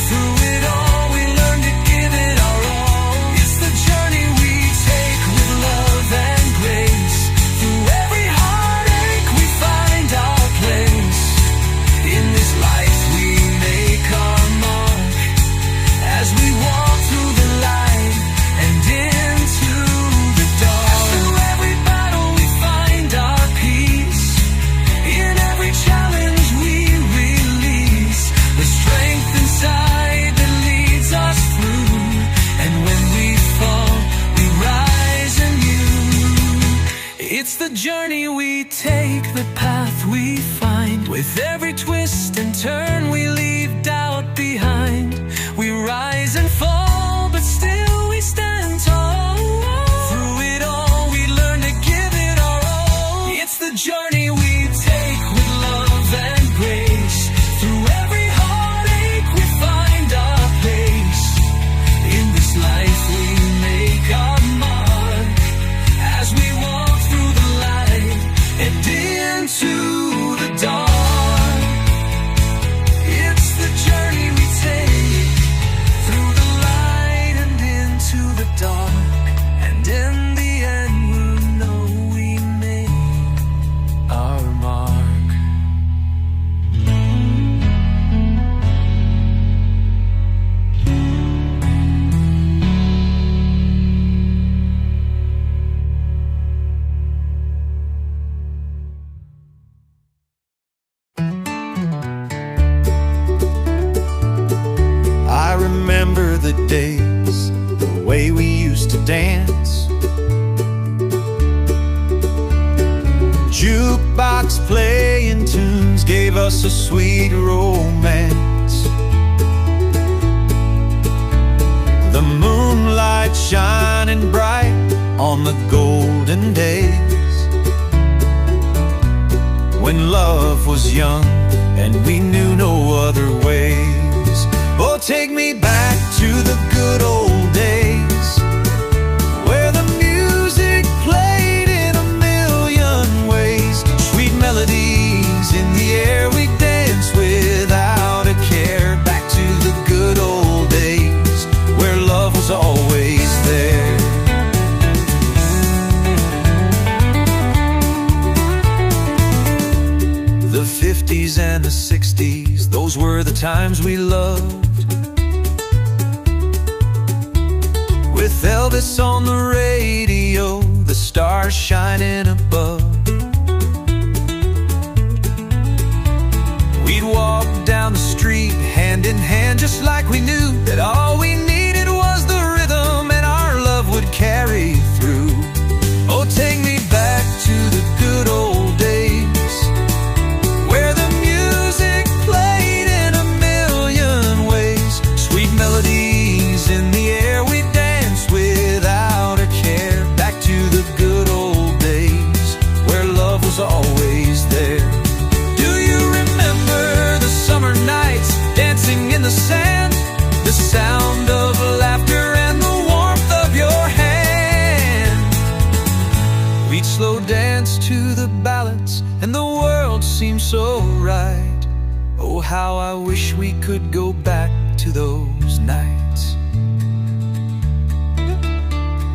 Through it all we learn to give it our all. It's the journey we take with love and grace. Through every heartache we find our place. In this life we make our mark as we walk through the light and into the dark. Through every battle we find our peace. In every challenge we release the strength inside that leads us through. And when we fall, we rise anew. It's the journey we take, the path we find. With every twist and turn we leave doubt behind. We rise and fall, but still we stand tall. Through it all we learn to give it our all. It's the journey we take with love and grace. Through every heartache we find our place. In this life we make our mark as we walk through the light and into the dark. It's the journey we take through to dance. Jukebox playing tunes gave us a sweet romance. The moonlight shining bright on the golden days, when love was young and we knew no other ways. Oh, take me back to the good old days, where the music played in a million ways. Sweet melodies in the air, we danced without a care. Back to the good old days, where love was always there. The 50s and the 60s, those were the times we loved. With Elvis on the radio, the stars shining above. We'd walk down the street hand in hand, just like we knew that all we needed was the rhythm, and our love would carry through. Oh, take me back to the good old days, where the music played in a million ways. Sweet melodies in the air, we danced without a care. Back to the good old days, where love was always there. Do you remember the summer nights, dancing in the sand, the sound of laughter and the warmth of your hand? We'd slow dance to the ballads and the world seemed so right. Oh, how I wish we could go back to those nights.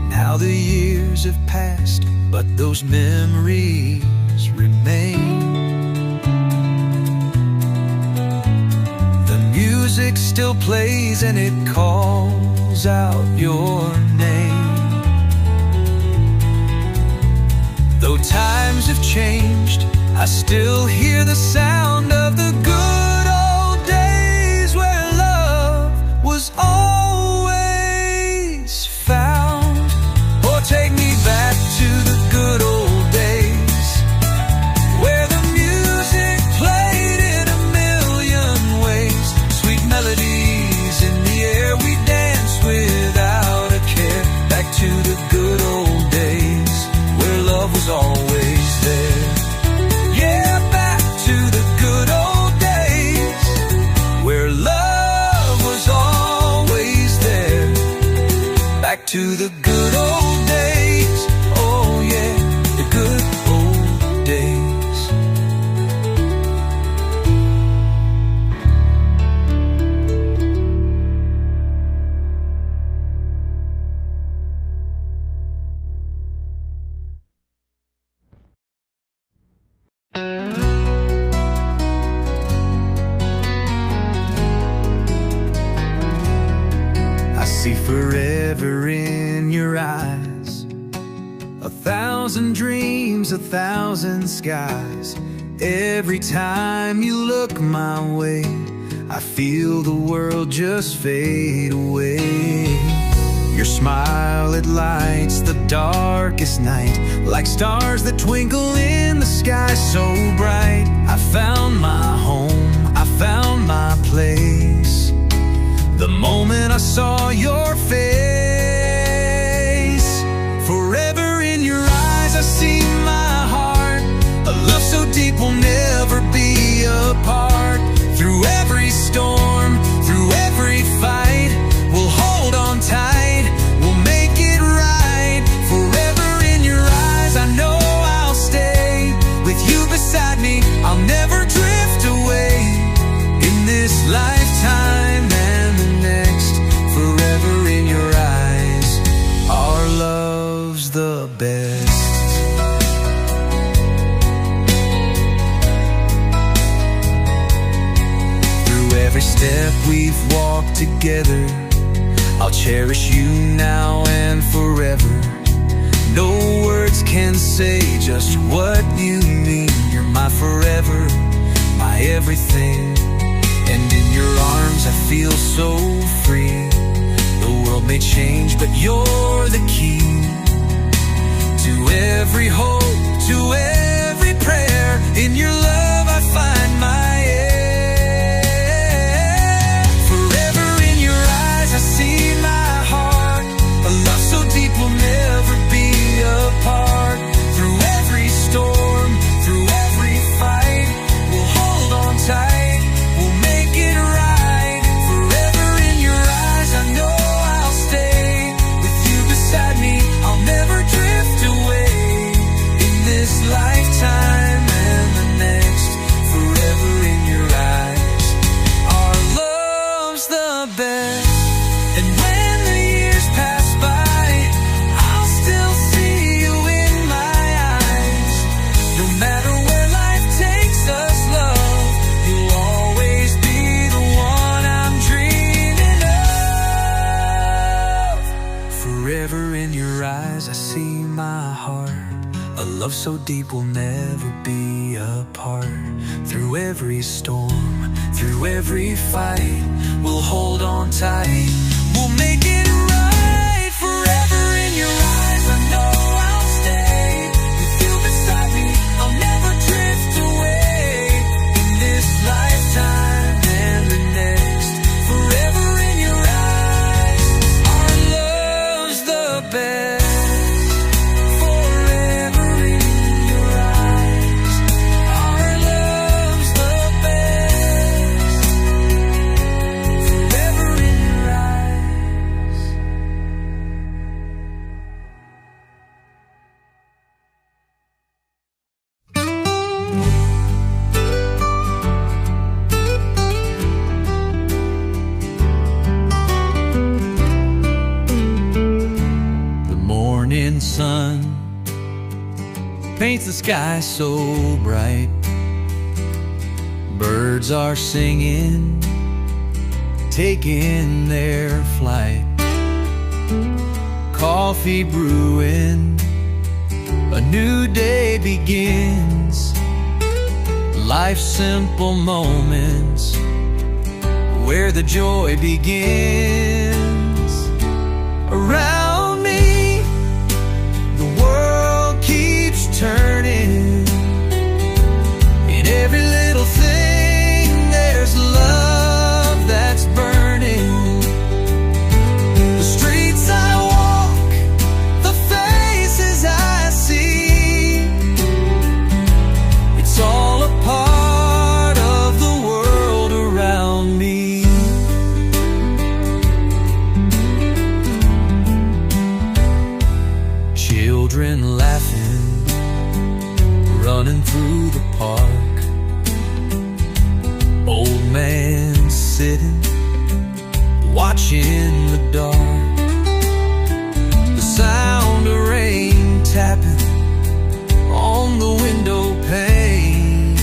Now the years have passed, but those memories remain. The music still plays and it calls out your name. Though times have changed, I still hear the sound of the good old days, where love was always found. Oh, take me back to the good old days, where the music played in a million ways. Sweet melodies in the air, we danced without a care. Back to the good old days, where love was always there. Yeah, back to the good old days, where love was always there. Back to the good old days, oh yeah, the good old days. I see forever in your eyes, 1,000 dreams, 1,000 skies. Every time you look my way, I feel the world just fade away. Your smile, it lights the darkest night, like stars that twinkle in the sky so bright. I found my home, I found my place, the moment I saw your face. Forever in your eyes I see my heart, a love so deep we'll never be apart. Through every storm, through every fight, we'll hold on tight, we'll make it right. Forever in your eyes I know I'll stay, with you beside me I'll never drift away. In this lifetime and the next, forever in your eyes, our love's the best. Through every step we've walked together, I'll cherish you now and forever. No words can say just what you mean. You're my forever, my everything. And in your arms I feel so free. The world world may change, but you're the key to every hope, to every prayer. In your love I find my air. Forever in your eyes I see my heart, a love so deep we'll never be apart. Through every storm, through every fight, we'll hold on tight, we'll make it right. Forever in your eyes I know I'll stay with you beside me, I'll never drift away. In this lifetime and the next, forever in your eyes, our love's the best. And when the years pass by, I'll still see you in my eyes. No matter where life takes us, love, you'll always be the one I'm dreaming of. Forever in your eyes I see my heart, a love so deep we'll never be apart. Through every storm, through every fight, we'll hold on tight, we'll make it right. Forever in your eyes I know I'll stay with you beside me, I'll never drift away. In this lifetime and the next, forever in your eyes, our love's the best. Forever in your eyes, our love's the best. Forever in your eyes. The morning sun paints the sky so bright. Birds are singing, taking their flight. Coffee brewing, a new day begins. Life's simple moments where the joy begins. Around me, the world keeps turning. In every little thing, there's love that's burning. The streets I walk, the faces I see, it's all a part of the world around me. Children laughing, running through the park. Old man sitting, watching the dark. The sound of rain tapping on the window pane,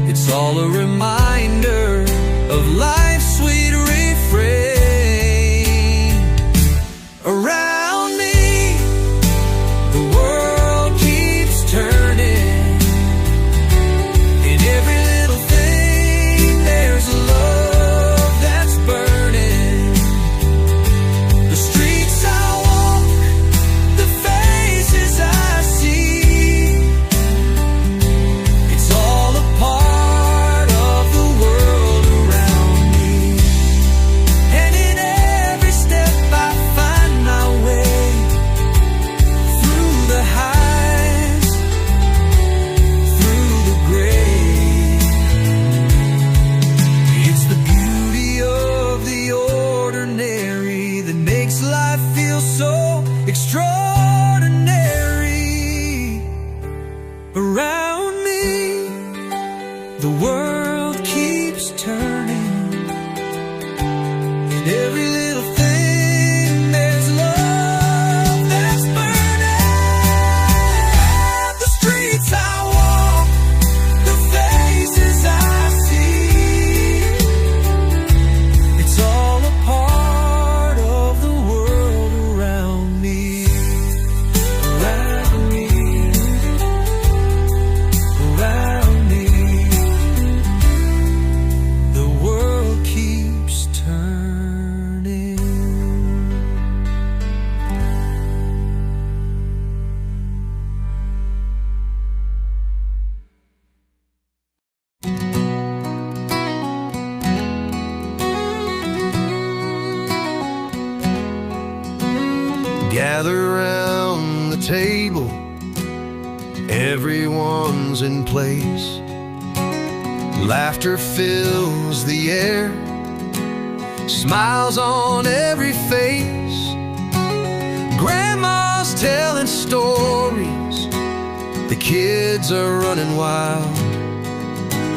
it's all a reminder of life's sweet refrain. Around me, the world keeps turning. In every little thing, there's love that's burning. The streets I walk, the faces I see, it's all a part of the world around me. And in every step I find my way, through the highs, through the gray. It's the beauty of the ordinary that makes life feel so extraordinary. Around me, the world keeps turning. In every little thing, there's love that's burning. The streets I walk, the faces I see, it's all a part of the world around me. Gather round the table, everyone's in place. Laughter fills the air, smiles on every face. Grandma's telling stories, the kids are running wild.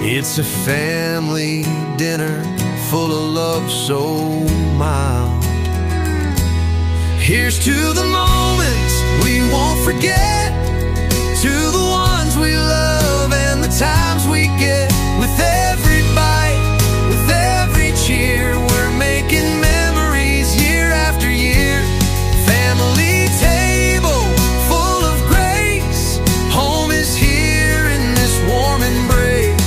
It's a family dinner full of love so mild. Here's to the moments we won't forget, to the ones we love and the times we get. With every bite, with every cheer, we're making memories year after year. Family table full of grace, home is here in this warm embrace.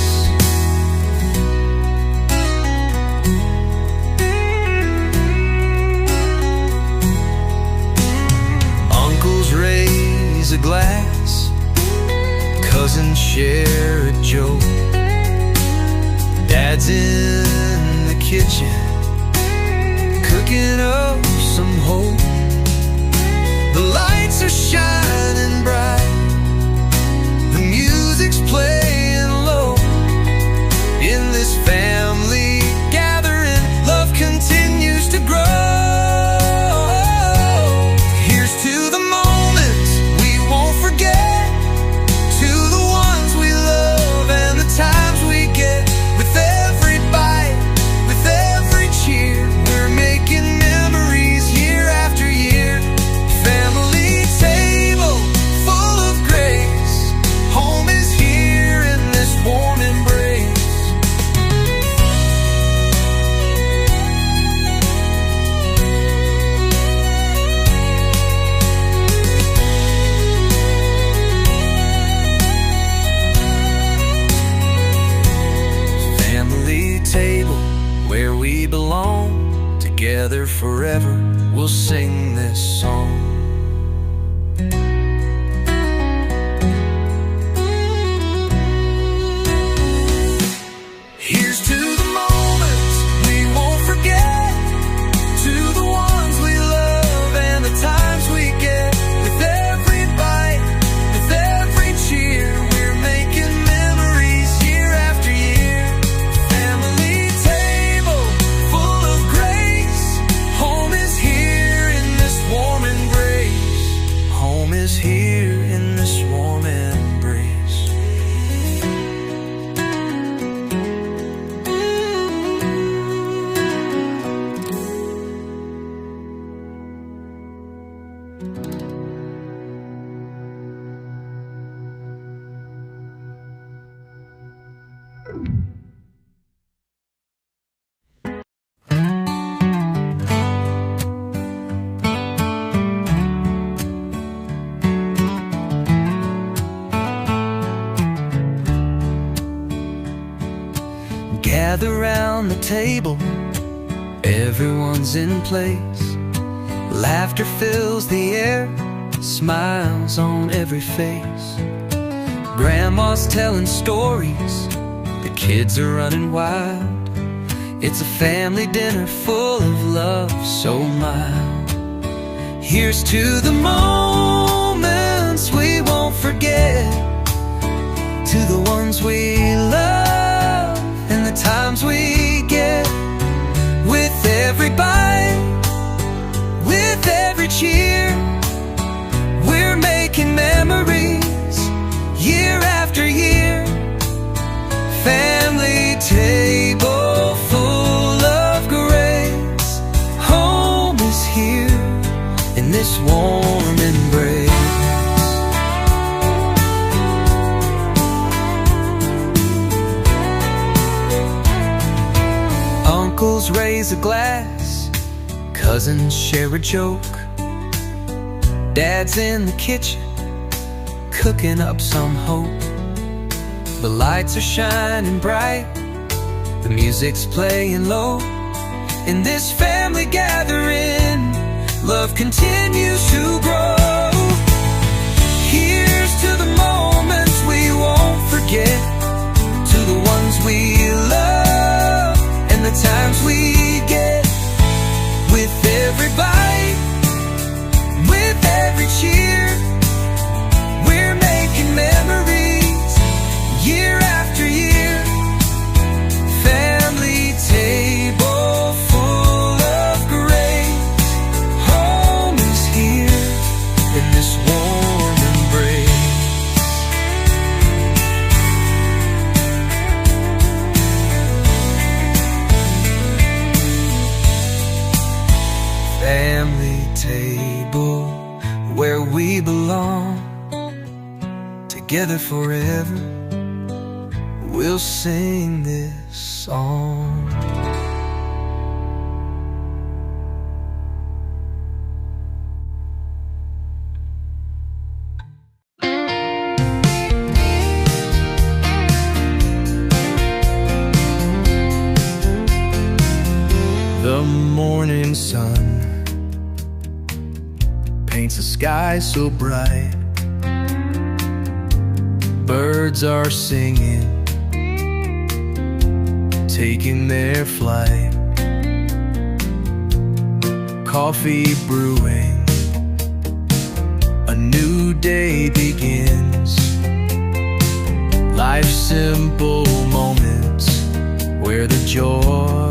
Uncles raise a glass, cousins share a joke. Dad's in the kitchen, cooking up some hope. The lights are shining bright, the music's playing low. In this family gathering, love continues to grow. Here's to the moments we won't forget, to the ones we love and the times we get. With every bite, with every cheer, we're making memories year after year. Family table full of grace, home is here in this warm embrace. Family table where we belong, together forever we'll sing this song. Here's to the moments we won't forget, to the ones we love and the times we get. With every bite, with every cheer, we're making memories year after year. Family table full of grace, home is here in this warm embrace. Home is here in this warm embrace. Gather round the table, everyone's in place. Laughter fills the air, smiles on every face. Grandma's telling stories, the kids are running wild. It's a family dinner full of love so mild. Here's to the moments we won't forget, to the ones we love and the times we get. With every bite, with every cheer, we're making memories year after year. Family table full of grace, home is here in this warm embrace. Uncles raise a glass, cousins share a joke. Dad's in the kitchen, cooking up some hope. The lights are shining bright, the music's playing low. In this family gathering, love continues to grow. Here's to the moments we won't forget, to the ones we love and the times we get. With every bite, with cheer. We're making memories year after year. Family table full of grace. Home is here in this warm embrace. Family table where we belong, together forever. We'll sing this song. The morning sun paints the sky so bright. Birds are singing, taking their flight. Coffee brewing, a new day begins. Life's simple moments where the joy